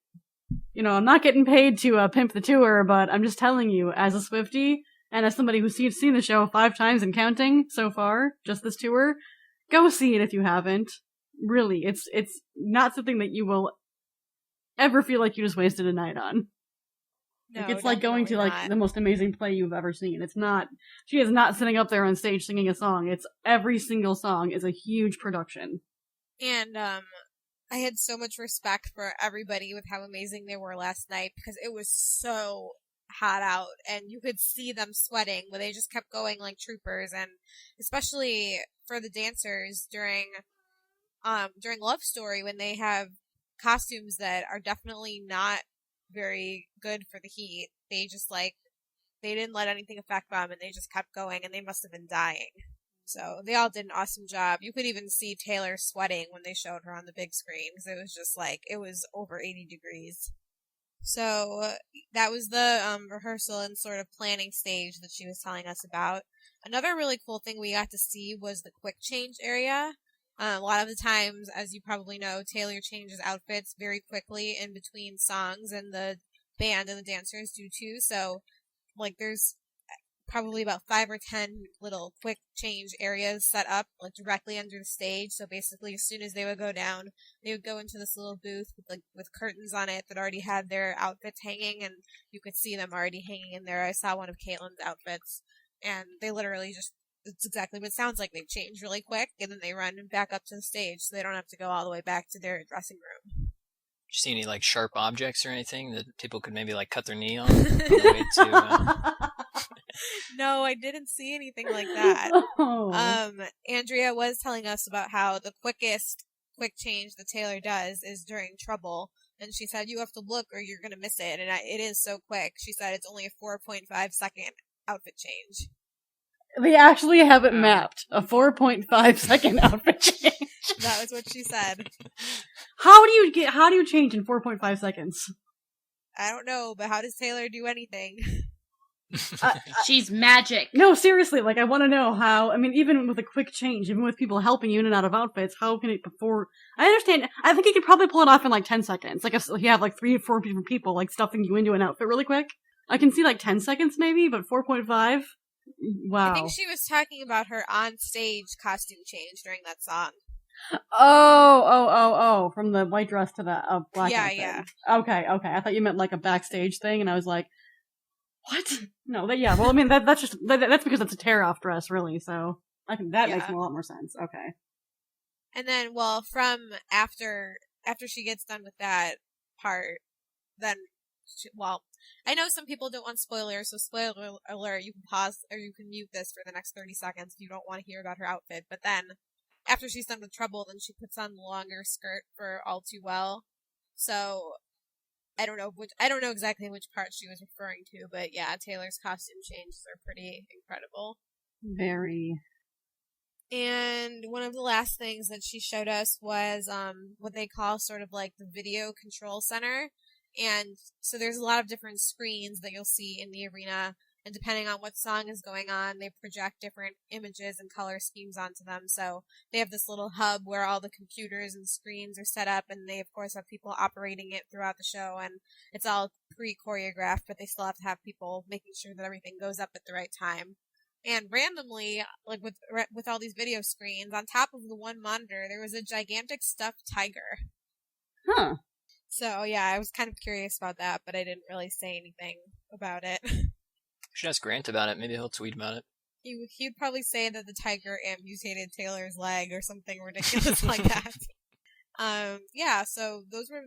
you know, I'm not getting paid to pimp the tour, but I'm just telling you, as a Swiftie, and as somebody who's seen the show 5 times and counting so far, just this tour, go see it if you haven't. Really, it's not something that you will ever feel like you just wasted a night on. No, It's like going to like not. the most amazing play you've ever seen. It's not. She is not sitting up there on stage singing a song. It's every single song is a huge production. And I had so much respect for everybody with how amazing they were last night because it was so hot out and you could see them sweating when they just kept going like troopers. And especially for the dancers during Love Story when they have costumes that are definitely not very good for the heat. They just they didn't let anything affect them and they just kept going and they must have been dying. So they all did an awesome job. You could even see Taylor sweating when they showed her on the big screen because it was just it was over 80 degrees. So that was the rehearsal and sort of planning stage that she was telling us about. Another really cool thing we got to see was the quick change area. A lot of the times, as you probably know, Taylor changes outfits very quickly in between songs, and the band and the dancers do too. So, there's probably about 5 or 10 little quick change areas set up, directly under the stage. So basically, as soon as they would go down, they would go into this little booth with curtains on it that already had their outfits hanging, and you could see them already hanging in there. I saw one of Caitlin's outfits, and they literally just. It's exactly what it sounds like. They change really quick, and then they run back up to the stage, so they don't have to go all the way back to their dressing room. Did you see any sharp objects or anything that people could maybe cut their knee on the way to? No, I didn't see anything like that. Oh. Andrea was telling us about how the quickest quick change that Taylor does is during Trouble, and she said you have to look or you're gonna miss it, and it is so quick. She said it's only a 4.5 second outfit change. They actually have it mapped. A 4.5 second outfit change. That was what she said. How do you change in 4.5 seconds? I don't know, but how does Taylor do anything? She's magic. No, seriously, I want to know how, even with a quick change, even with people helping you in and out of outfits, how can it I understand, I think you could probably pull it off in 10 seconds. If you have 3 or 4 different people, stuffing you into an outfit really quick. I can see 10 seconds maybe, but 4.5? Wow. I think she was talking about her on-stage costume change during that song. Oh, from the white dress to the black outfit. Yeah. Okay. I thought you meant a backstage thing, and I was like, what? No, that's because it's a tear-off dress, really, so I think that makes a lot more sense. Okay. And then, from after she gets done with that part, then, I know some people don't want spoilers, so spoiler alert, you can pause, or you can mute this for the next 30 seconds if you don't want to hear about her outfit, but then, after she's done with Trouble, then she puts on the longer skirt for All Too Well, so, I don't know exactly which part she was referring to, but yeah, Taylor's costume changes are pretty incredible. Very. And one of the last things that she showed us was, what they call sort of the video control center. And so there's a lot of different screens that you'll see in the arena, and depending on what song is going on, they project different images and color schemes onto them. So they have this little hub where all the computers and screens are set up, and they of course have people operating it throughout the show, and it's all pre-choreographed, but they still have to have people making sure that everything goes up at the right time. And randomly, with all these video screens, on top of the one monitor, there was a gigantic stuffed tiger. Huh. So, yeah, I was kind of curious about that, but I didn't really say anything about it. Should ask Grant about it. Maybe he'll tweet about it. He'd probably say that the tiger amputated Taylor's leg or something ridiculous like that. Yeah, so those were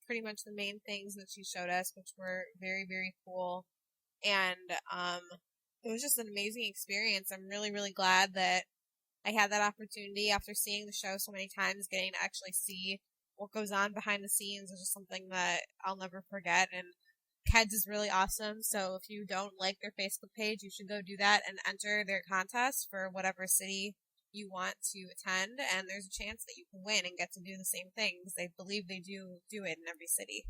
pretty much the main things that she showed us, which were very, very cool. And, it was just an amazing experience. I'm really, really glad that I had that opportunity after seeing the show so many times, getting to actually see what goes on behind the scenes is just something that I'll never forget. And Keds is really awesome, so if you don't like their Facebook page, you should go do that and enter their contest for whatever city you want to attend, and there's a chance that you can win and get to do the same thing, because they believe they do it in every city.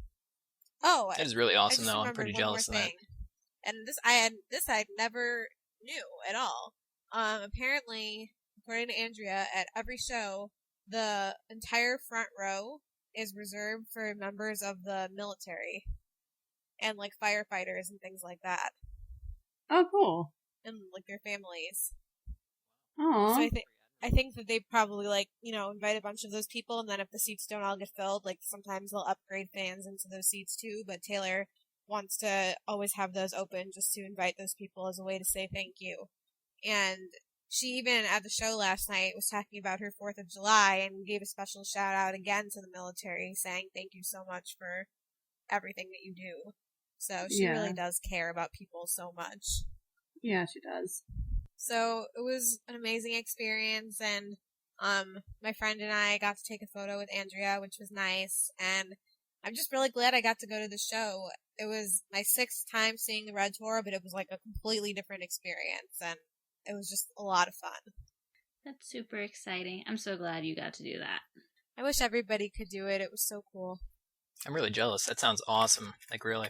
Oh, That is really awesome, though. I'm remembered pretty one more jealous of that. thing. And this I never knew at all. Apparently, according to Andrea, at every show, the entire front row is reserved for members of the military and like firefighters and things like that, Oh, cool. and like their families. Aw. So I think that they probably invite a bunch of those people, and then if the seats don't all get filled, like sometimes they'll upgrade fans into those seats too. But Taylor wants to always have those open just to invite those people as a way to say thank you. And she even at the show last night was talking about her 4th of July and gave a special shout out again to the military, saying thank you so much for everything that you do. So she really does care about people so much. Yeah, she does. So it was an amazing experience, and my friend and I got to take a photo with Andrea, which was nice, and I'm just really glad I got to go to the show. It was my 6th time seeing the Red Tour, but it was like a completely different experience, and it was just a lot of fun. That's super exciting. I'm so glad you got to do that. I wish everybody could do it. It was so cool. I'm really jealous. That sounds awesome. Like, really.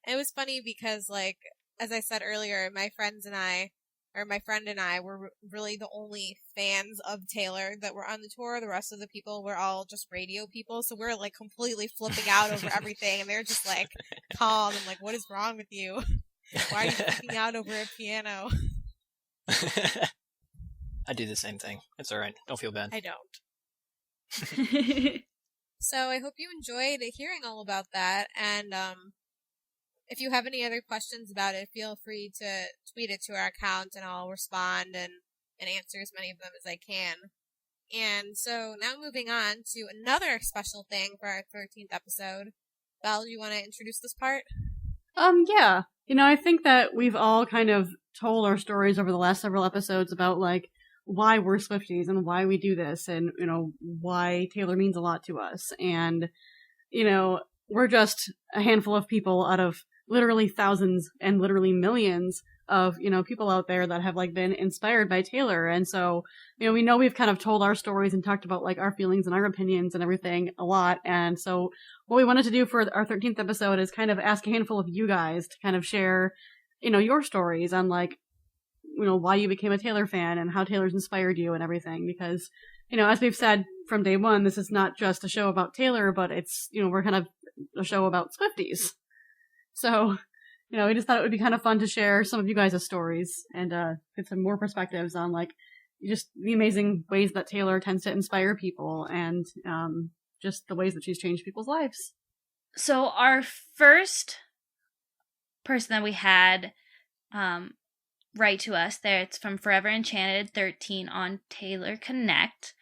It was funny because, like, as I said earlier, my friend and I were really the only fans of Taylor that were on the tour. The rest of the people were all just radio people, so we were like completely flipping out over everything, and they're just like calm and like, "What is wrong with you? Why are you flipping out over a piano?" I do the same thing. It's alright. Don't feel bad. I don't. So I hope you enjoyed hearing all about that, and if you have any other questions about it, feel free to tweet it to our account, and I'll respond and answer as many of them as I can. And so now moving on to another special thing for our 13th episode. Val, do you want to introduce this part? Yeah. I think that we've all kind of told our stories over the last several episodes about, like, why we're Swifties and why we do this and, why Taylor means a lot to us. And, we're just a handful of people out of literally thousands and literally millions of, people out there that have, like, been inspired by Taylor. And so, we know we've kind of told our stories and talked about, like, our feelings and our opinions and everything a lot. And so what we wanted to do for our 13th episode is kind of ask a handful of you guys to kind of share, your stories on, like, why you became a Taylor fan and how Taylor's inspired you and everything. Because, as we've said from day one, this is not just a show about Taylor, but it's, we're kind of a show about Swifties. So, we just thought it would be kind of fun to share some of you guys' stories and get some more perspectives on, like, just the amazing ways that Taylor tends to inspire people and just the ways that she's changed people's lives. So our first person that we had write to us there, it's from Forever Enchanted 13 on Taylor Connect,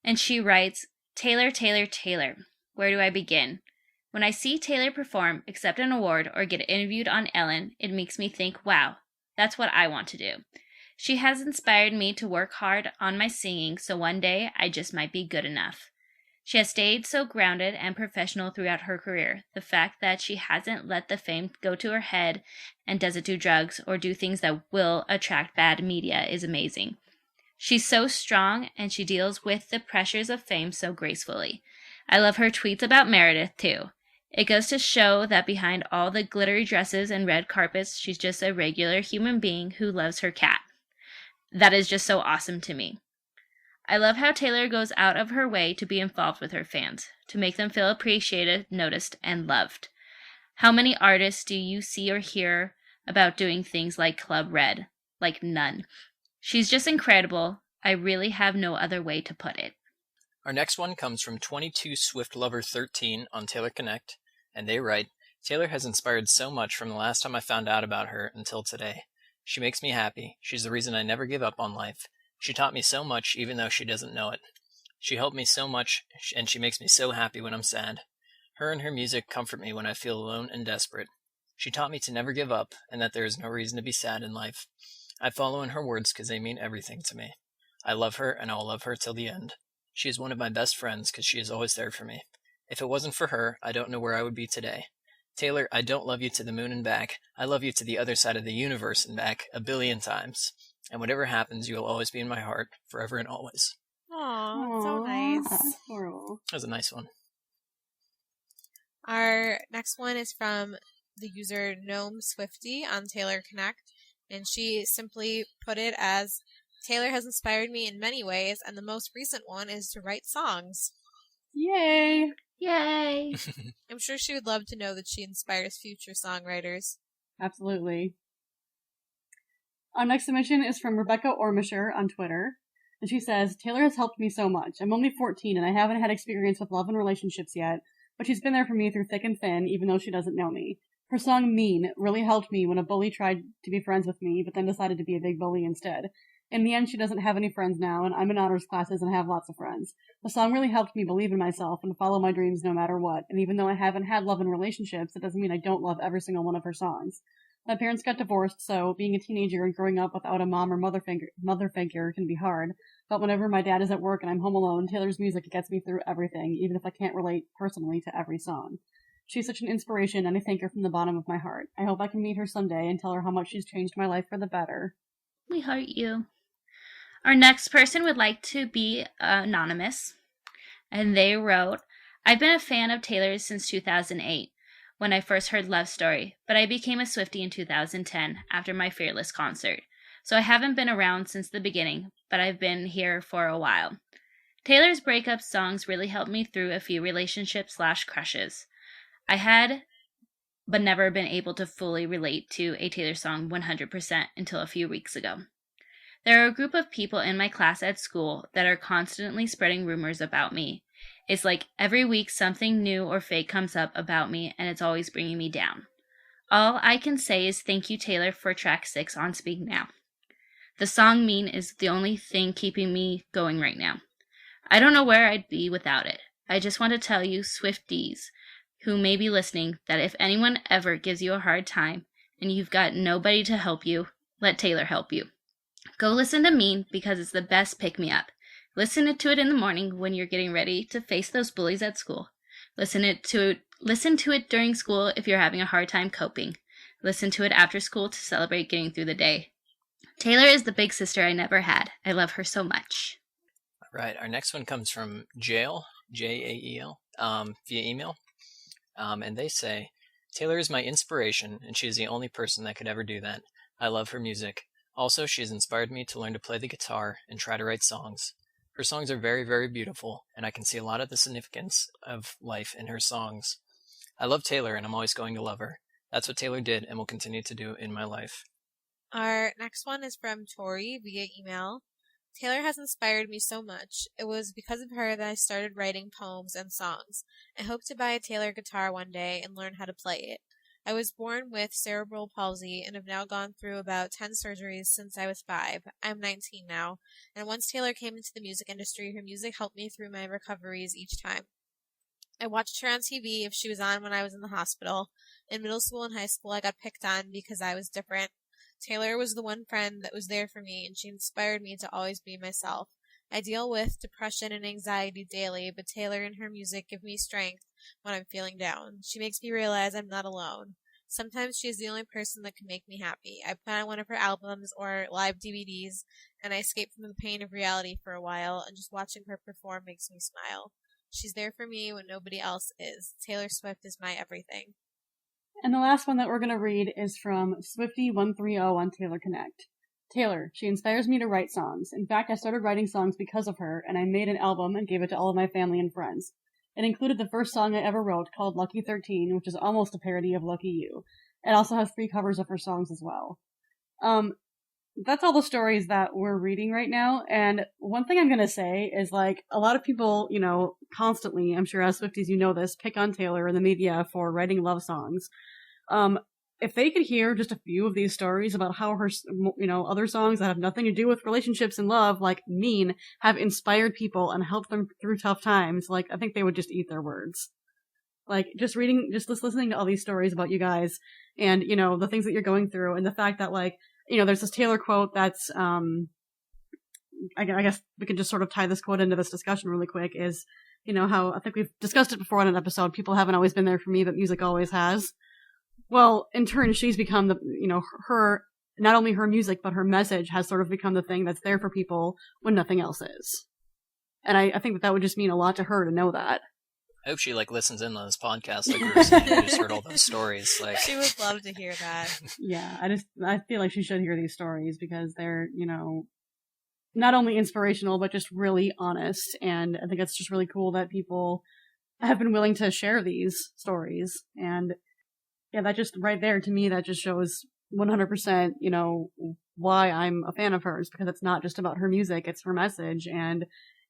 and she writes, Taylor, Taylor, Taylor, where do I begin? When I see Taylor perform, accept an award, or get interviewed on Ellen, it makes me think, wow, that's what I want to do. She has inspired me to work hard on my singing, so one day I just might be good enough. She has stayed so grounded and professional throughout her career. The fact that she hasn't let the fame go to her head and doesn't do drugs or do things that will attract bad media is amazing. She's so strong, and she deals with the pressures of fame so gracefully. I love her tweets about Meredith, too. It goes to show that behind all the glittery dresses and red carpets, she's just a regular human being who loves her cat. That is just so awesome to me. I love how Taylor goes out of her way to be involved with her fans, to make them feel appreciated, noticed, and loved. How many artists do you see or hear about doing things like Club Red? Like none. She's just incredible. I really have no other way to put it. Our next one comes from 22 Swift Lover 13 on Taylor Connect, and they write, Taylor has inspired so much from the last time I found out about her until today. She makes me happy. She's the reason I never give up on life. She taught me so much even though she doesn't know it. She helped me so much, and she makes me so happy when I'm sad. Her and her music comfort me when I feel alone and desperate. She taught me to never give up and that there is no reason to be sad in life. I follow in her words because they mean everything to me. I love her and I will love her till the end. She is one of my best friends because she is always there for me. If it wasn't for her, I don't know where I would be today. Taylor, I don't love you to the moon and back. I love you to the other side of the universe and back 1,000,000,000 times. And whatever happens, you'll always be in my heart, forever and always. Aw, so nice. Horrible. That was a nice one. Our next one is from the user Gnome Swifty on Taylor Connect, and she simply put it as, Taylor has inspired me in many ways, and the most recent one is to write songs. Yay! Yay! I'm sure she would love to know that she inspires future songwriters. Absolutely. Our next submission is from Rebecca Ormisher on Twitter. And she says, Taylor has helped me so much. I'm only 14 and I haven't had experience with love and relationships yet, but she's been there for me through thick and thin, even though she doesn't know me. Her song Mean really helped me when a bully tried to be friends with me, but then decided to be a big bully instead. In the end, she doesn't have any friends now, and I'm in honors classes and have lots of friends. The song really helped me believe in myself and follow my dreams no matter what, and even though I haven't had love and relationships, it doesn't mean I don't love every single one of her songs. My parents got divorced, so being a teenager and growing up without a mom or mother figure can be hard. But whenever my dad is at work and I'm home alone, Taylor's music gets me through everything, even if I can't relate personally to every song. She's such an inspiration, and I thank her from the bottom of my heart. I hope I can meet her someday and tell her how much she's changed my life for the better. We heart you. Our next person would like to be anonymous, and they wrote, I've been a fan of Taylor's since 2008, when I first heard Love Story, but I became a Swiftie in 2010 after my Fearless concert. So I haven't been around since the beginning, but I've been here for a while. Taylor's breakup songs really helped me through a few relationships/crushes. I had but never been able to fully relate to a Taylor song 100% until a few weeks ago. There are a group of people in my class at school that are constantly spreading rumors about me. It's like every week something new or fake comes up about me, and it's always bringing me down. All I can say is thank you, Taylor, for track 6 on Speak Now. The song Mean is the only thing keeping me going right now. I don't know where I'd be without it. I just want to tell you, Swifties, who may be listening, that if anyone ever gives you a hard time and you've got nobody to help you, let Taylor help you. Go listen to Mean because it's the best pick-me-up. Listen to it in the morning when you're getting ready to face those bullies at school. Listen to it during school if you're having a hard time coping. Listen to it after school to celebrate getting through the day. Taylor is the big sister I never had. I love her so much. All right, our next one comes from Jael, Jael, via email. And they say, Taylor is my inspiration, and she is the only person that could ever do that. I love her music. Also, she has inspired me to learn to play the guitar and try to write songs. Her songs are very, very beautiful, and I can see a lot of the significance of life in her songs. I love Taylor, and I'm always going to love her. That's what Taylor did and will continue to do in my life. Our next one is from Tori via email. Taylor has inspired me so much. It was because of her that I started writing poems and songs. I hope to buy a Taylor guitar one day and learn how to play it. I was born with cerebral palsy and have now gone through about 10 surgeries since I was 5. I'm 19 now, and once Taylor came into the music industry, her music helped me through my recoveries each time. I watched her on TV if she was on when I was in the hospital. In middle school and high school, I got picked on because I was different. Taylor was the one friend that was there for me, and she inspired me to always be myself. I deal with depression and anxiety daily, but Taylor and her music give me strength when I'm feeling down. She makes me realize I'm not alone. Sometimes she is the only person that can make me happy. I put on one of her albums or live DVDs, and I escape from the pain of reality for a while, and just watching her perform makes me smile. She's there for me when nobody else is. Taylor Swift is my everything. And the last one that we're going to read is from Swifty130 on Taylor Connect. Taylor, she inspires me to write songs. In fact, I started writing songs because of her, and I made an album and gave it to all of my family and friends. It included the first song I ever wrote called Lucky 13, which is almost a parody of Lucky You. It also has 3 covers of her songs as well. That's all the stories that we're reading right now, and one thing I'm going to say is, like, a lot of people, constantly, I'm sure as Swifties you know this, pick on Taylor in the media for writing love songs. If they could hear just a few of these stories about how her, other songs that have nothing to do with relationships and love, like Mean, have inspired people and helped them through tough times, like, I think they would just eat their words. Like, just listening to all these stories about you guys and, the things that you're going through and the fact that, like, there's this Taylor quote that's, I guess we can just sort of tie this quote into this discussion really quick, is, how I think we've discussed it before on an episode, people haven't always been there for me, but music always has. well, in turn, she's become her, not only her music, but her message has sort of become the thing that's there for people when nothing else is. And I think that would just mean a lot to her to know that. I hope she listens in on this podcast like we were saying. We just heard all those stories. She would love to hear that. Yeah, I feel like she should hear these stories because they're, not only inspirational, but just really honest. And I think it's just really cool that people have been willing to share these stories. And yeah, that just right there to me, that just shows 100%, why I'm a fan of hers, because it's not just about her music, it's her message. And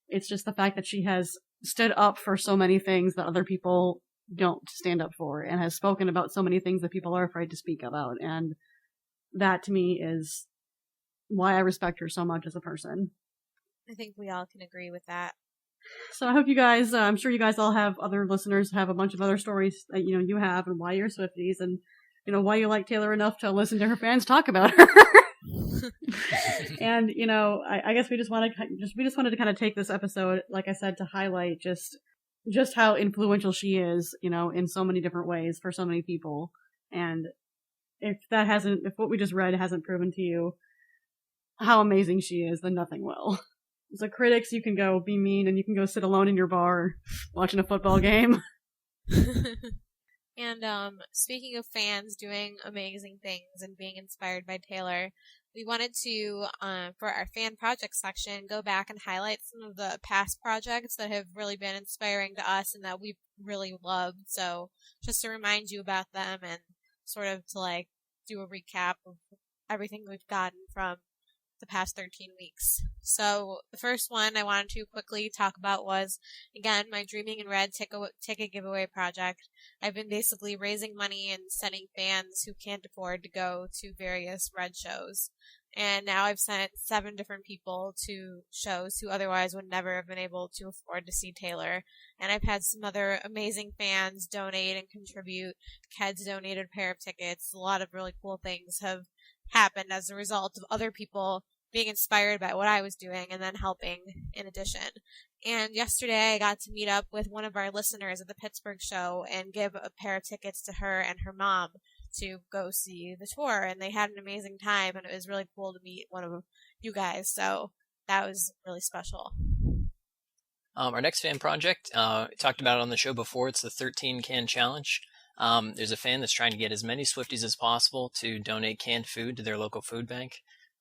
it's just the fact that she has stood up for so many things that other people don't stand up for, and has spoken about so many things that people are afraid to speak about. And that to me is why I respect her so much as a person. I think we all can agree with that. So I hope you guys, I'm sure you guys all have other listeners who have a bunch of other stories that, you have, and why you're Swifties, and, why you like Taylor enough to listen to her fans talk about her. And, I guess we just wanted to kind of take this episode, like I said, to highlight just how influential she is, in so many different ways for so many people. And if what we just read hasn't proven to you how amazing she is, then nothing will. So critics, you can go be mean, and you can go sit alone in your bar watching a football game. And speaking of fans doing amazing things and being inspired by Taylor, we wanted to, for our fan project section, go back and highlight some of the past projects that have really been inspiring to us and that we've really loved. So just to remind you about them and sort of to do a recap of everything we've gotten from the past 13 weeks. So the first one I wanted to quickly talk about was, again, my Dreaming in Red ticket giveaway project. I've been basically raising money and sending fans who can't afford to go to various Red shows. And now I've sent 7 different people to shows who otherwise would never have been able to afford to see Taylor. And I've had some other amazing fans donate and contribute. Kids donated a pair of tickets. A lot of really cool things have happened as a result of other people being inspired by what I was doing and then helping in addition. And yesterday I got to meet up with one of our listeners at the Pittsburgh show and give a pair of tickets to her and her mom to go see the tour. And they had an amazing time, and it was really cool to meet one of you guys. So that was really special. Our next fan project, talked about it on the show before. It's the 13 Can Challenge. There's a fan that's trying to get as many Swifties as possible to donate canned food to their local food bank.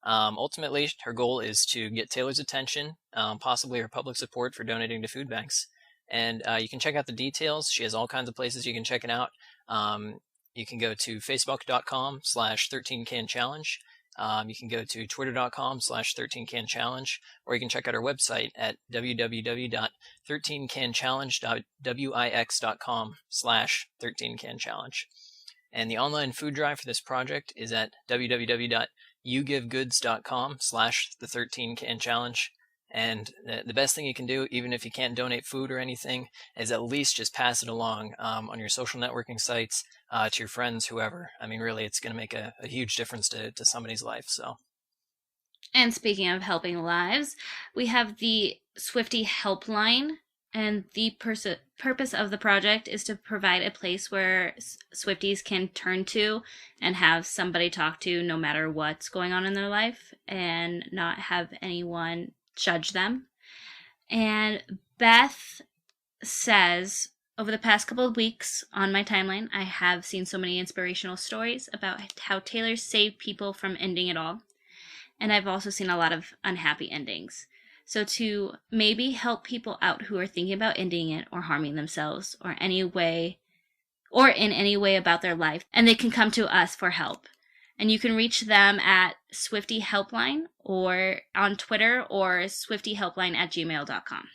Ultimately, her goal is to get Taylor's attention, possibly her public support for donating to food banks. And you can check out the details. She has all kinds of places you can check it out. You can go to facebook.com/13canchallenge. You can go to twitter.com/13canchallenge, or you can check out our website at www.13canchallenge.wix.com/13canchallenge. And the online food drive for this project is at www.yougivegoods.com/the13canchallenge. And the best thing you can do, even if you can't donate food or anything, is at least just pass it along on your social networking sites, to your friends, whoever. I mean, really, it's going to make a huge difference to somebody's life. So. And speaking of helping lives, we have the Swiftie Helpline, and the purpose of the project is to provide a place where Swifties can turn to and have somebody talk to no matter what's going on in their life, and not have anyone judge them. And Beth says, over the past couple of weeks on my timeline, I have seen so many inspirational stories about how Taylor saved people from ending it all. And I've also seen a lot of unhappy endings. So to maybe help people out who are thinking about ending it or harming themselves or in any way about their life, and they can come to us for help. And you can reach them at Swiftie Helpline or on Twitter, or swiftiehelpline@gmail.com.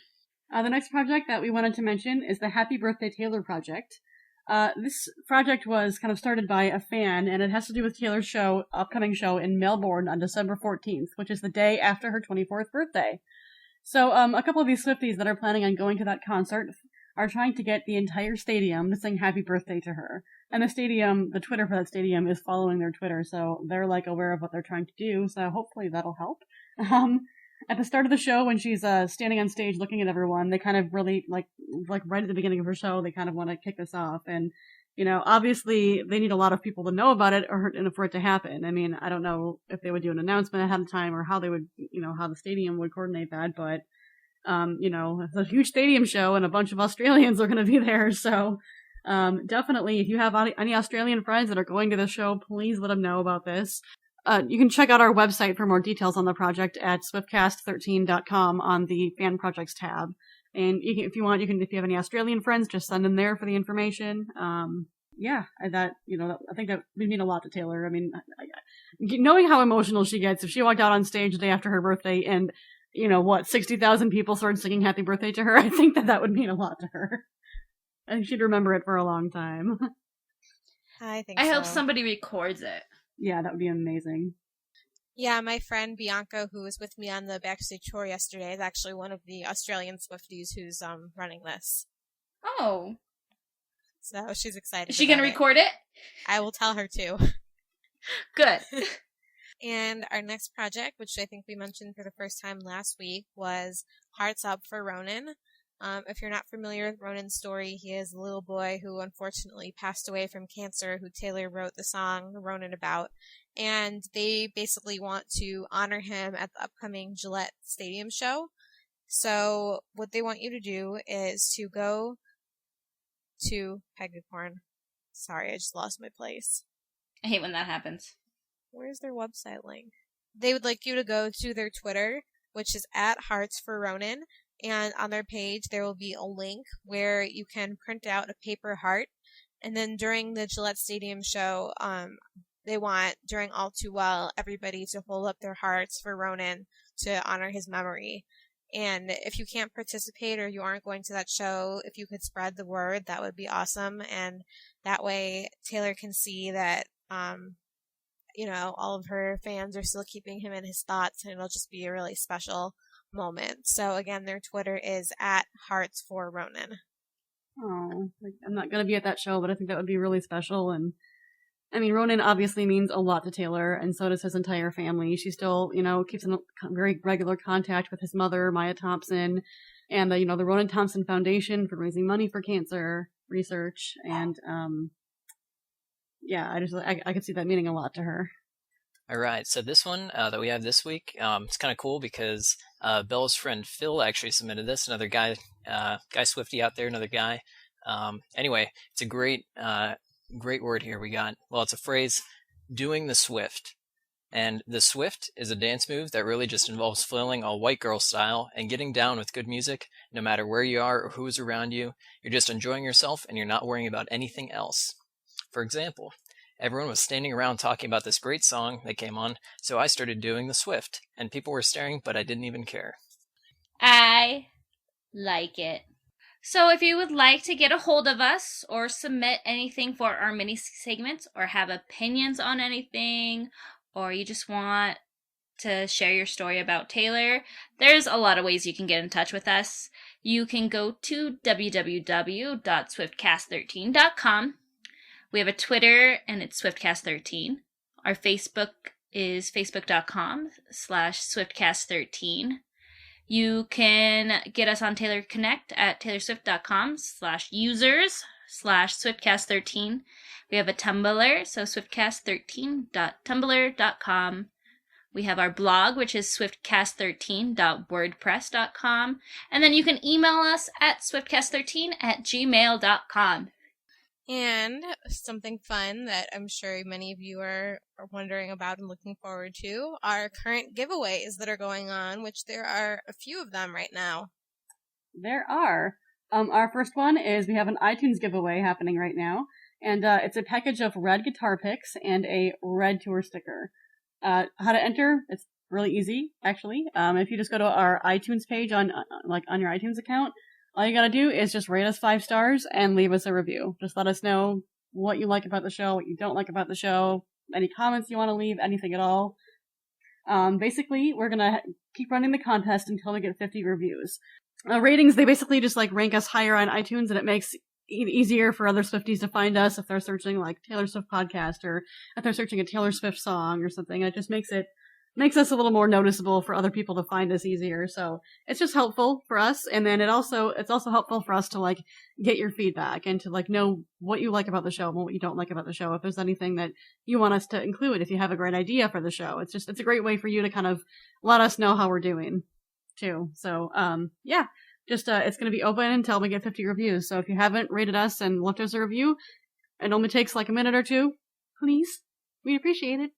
The next project that we wanted to mention is the Happy Birthday Taylor project. This project was kind of started by a fan, and it has to do with Taylor's upcoming show in Melbourne on December 14th, which is the day after her 24th birthday. So a couple of these Swifties that are planning on going to that concert are trying to get the entire stadium to sing happy birthday to her. And the Twitter for that stadium is following their Twitter, so they're aware of what they're trying to do, so hopefully that'll help. At the start of the show, when she's standing on stage looking at everyone, they kind of really, right at the beginning of her show, they kind of want to kick this off. And obviously they need a lot of people to know about it for it to happen. I mean, I don't know if they would do an announcement ahead of time or how they would, how the stadium would coordinate that, but, it's a huge stadium show and a bunch of Australians are going to be there. So, definitely if you have any Australian friends that are going to the show, please let them know about this. You can check out our website for more details on the project at swiftcast13.com on the fan projects tab. And if you have any Australian friends, just send them there for the information. I think that would mean a lot to Taylor. I mean, knowing how emotional she gets, if she walked out on stage the day after her birthday and, 60,000 people started singing happy birthday to her, I think that would mean a lot to her. I think she'd remember it for a long time. I hope somebody records it. Yeah, that would be amazing. Yeah, my friend Bianca, who was with me on the Backstage tour yesterday, is actually one of the Australian Swifties who's running this. Oh. So she's excited. Is she going to record it? I will tell her to. Good. And our next project, which I think we mentioned for the first time last week, was Hearts Up for Ronan. If you're not familiar with Ronan's story, he is a little boy who unfortunately passed away from cancer, who Taylor wrote the song Ronan about. And they basically want to honor him at the upcoming Gillette Stadium show. So what they want you to do is to go to Pegacorn. Sorry, I just lost my place. I hate when that happens. Where's their website link? They would like you to go to their Twitter, which is @HeartsForRonan. And on their page, there will be a link where you can print out a paper heart. And then during the Gillette Stadium show, they want, during All Too Well, everybody to hold up their hearts for Ronan to honor his memory. And if you can't participate or you aren't going to that show, if you could spread the word, that would be awesome. And that way Taylor can see that, all of her fans are still keeping him in his thoughts, and it'll just be a really special moment. So again, their Twitter is @HeartsForRonan. Oh, I'm not going to be at that show, but I think that would be really special. And I mean, Ronan obviously means a lot to Taylor, and so does his entire family. She still, keeps in very regular contact with his mother, Maya Thompson, and the Ronan Thompson Foundation for raising money for cancer research. And I could see that meaning a lot to her. All right, so this one that we have this week, it's kind of cool because Bella's friend Phil actually submitted this. Another guy Swiftie out there, another guy. Anyway, it's a great word here we got. Well, it's a phrase, doing the Swift. And the Swift is a dance move that really just involves flailing all white girl style and getting down with good music, no matter where you are or who is around you. You're just enjoying yourself and you're not worrying about anything else. For example, everyone was standing around talking about this great song that came on, so I started doing the Swift, and people were staring, but I didn't even care. I like it. So if you would like to get a hold of us or submit anything for our mini segments or have opinions on anything, or you just want to share your story about Taylor, there's a lot of ways you can get in touch with us. You can go to www.swiftcast13.com. We have a Twitter, and it's Swiftcast13. Our Facebook is facebook.com/Swiftcast13. You can get us on Taylor Connect at taylorswift.com/users/Swiftcast13. We have a Tumblr, so swiftcast13.tumblr.com. We have our blog, which is swiftcast13.wordpress.com. And then you can email us at swiftcast13@gmail.com. And something fun that I'm sure many of you are wondering about and looking forward to are current giveaways that are going on, which there are a few of them right now. There are. Our first one is we have an iTunes giveaway happening right now, and it's a package of red guitar picks and a red tour sticker. How to enter? It's really easy, actually. If you just go to our iTunes page on your iTunes account, all you gotta do is just rate us 5 stars and leave us a review. Just let us know what you like about the show, what you don't like about the show, any comments you want to leave, anything at all. Basically, we're gonna keep running the contest until we get 50 reviews. Ratings, they basically just rank us higher on iTunes, and it makes it easier for other Swifties to find us if they're searching Taylor Swift podcast, or if they're searching a Taylor Swift song or something. And it just makes it makes us a little more noticeable for other people to find us easier. So it's just helpful for us. And then it's also helpful for us to like get your feedback and to like know what you like about the show and what you don't like about the show. If there's anything that you want us to include, if you have a great idea for the show, it's a great way for you to kind of let us know how we're doing too. So, yeah, just, it's going to be open until we get 50 reviews. So if you haven't rated us and left us a review, it only takes like a minute or two. Please. We'd appreciate it.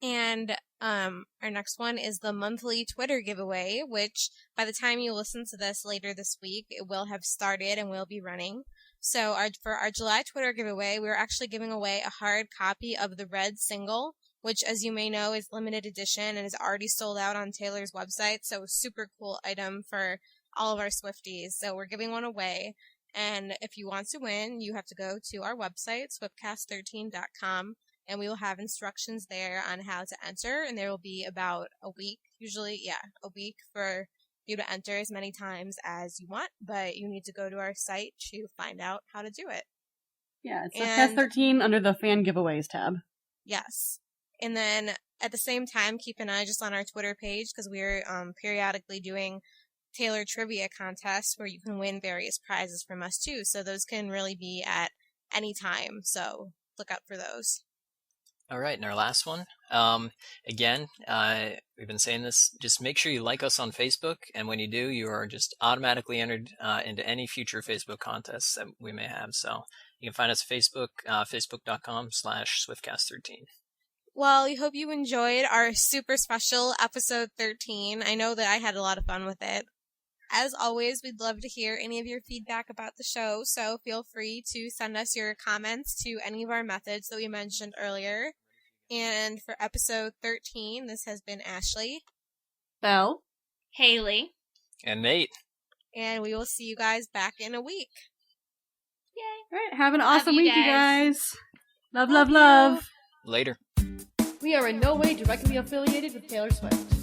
And our next one is the monthly Twitter giveaway, which by the time you listen to this later this week, it will have started and will be running. So for our July Twitter giveaway, we're actually giving away a hard copy of the Red single, which, as you may know, is limited edition and is already sold out on Taylor's website. So a super cool item for all of our Swifties. So we're giving one away. And if you want to win, you have to go to our website, swiftcast13.com. And we will have instructions there on how to enter. And there will be about a week, a week for you to enter as many times as you want. But you need to go to our site to find out how to do it. Yeah, it's Swiftcast 13 under the fan giveaways tab. Yes. And then at the same time, keep an eye just on our Twitter page because we're periodically doing Taylor trivia contests where you can win various prizes from us too. So those can really be at any time. So look out for those. All right, and our last one. Again, we've been saying this, just make sure you like us on Facebook, and when you do, you are just automatically entered into any future Facebook contests that we may have. So you can find us at Facebook, facebook.com/Swiftcast13. Well, we hope you enjoyed our super special episode 13. I know that I had a lot of fun with it. As always, we'd love to hear any of your feedback about the show, so feel free to send us your comments to any of our methods that we mentioned earlier. And for episode 13, this has been Ashley, Belle, Haley, And Nate. and we will see you guys back in a week. Yay! All right, have an awesome you week, you guys. guys. Love, love, love. Later. We are in no way directly affiliated with Taylor Swift.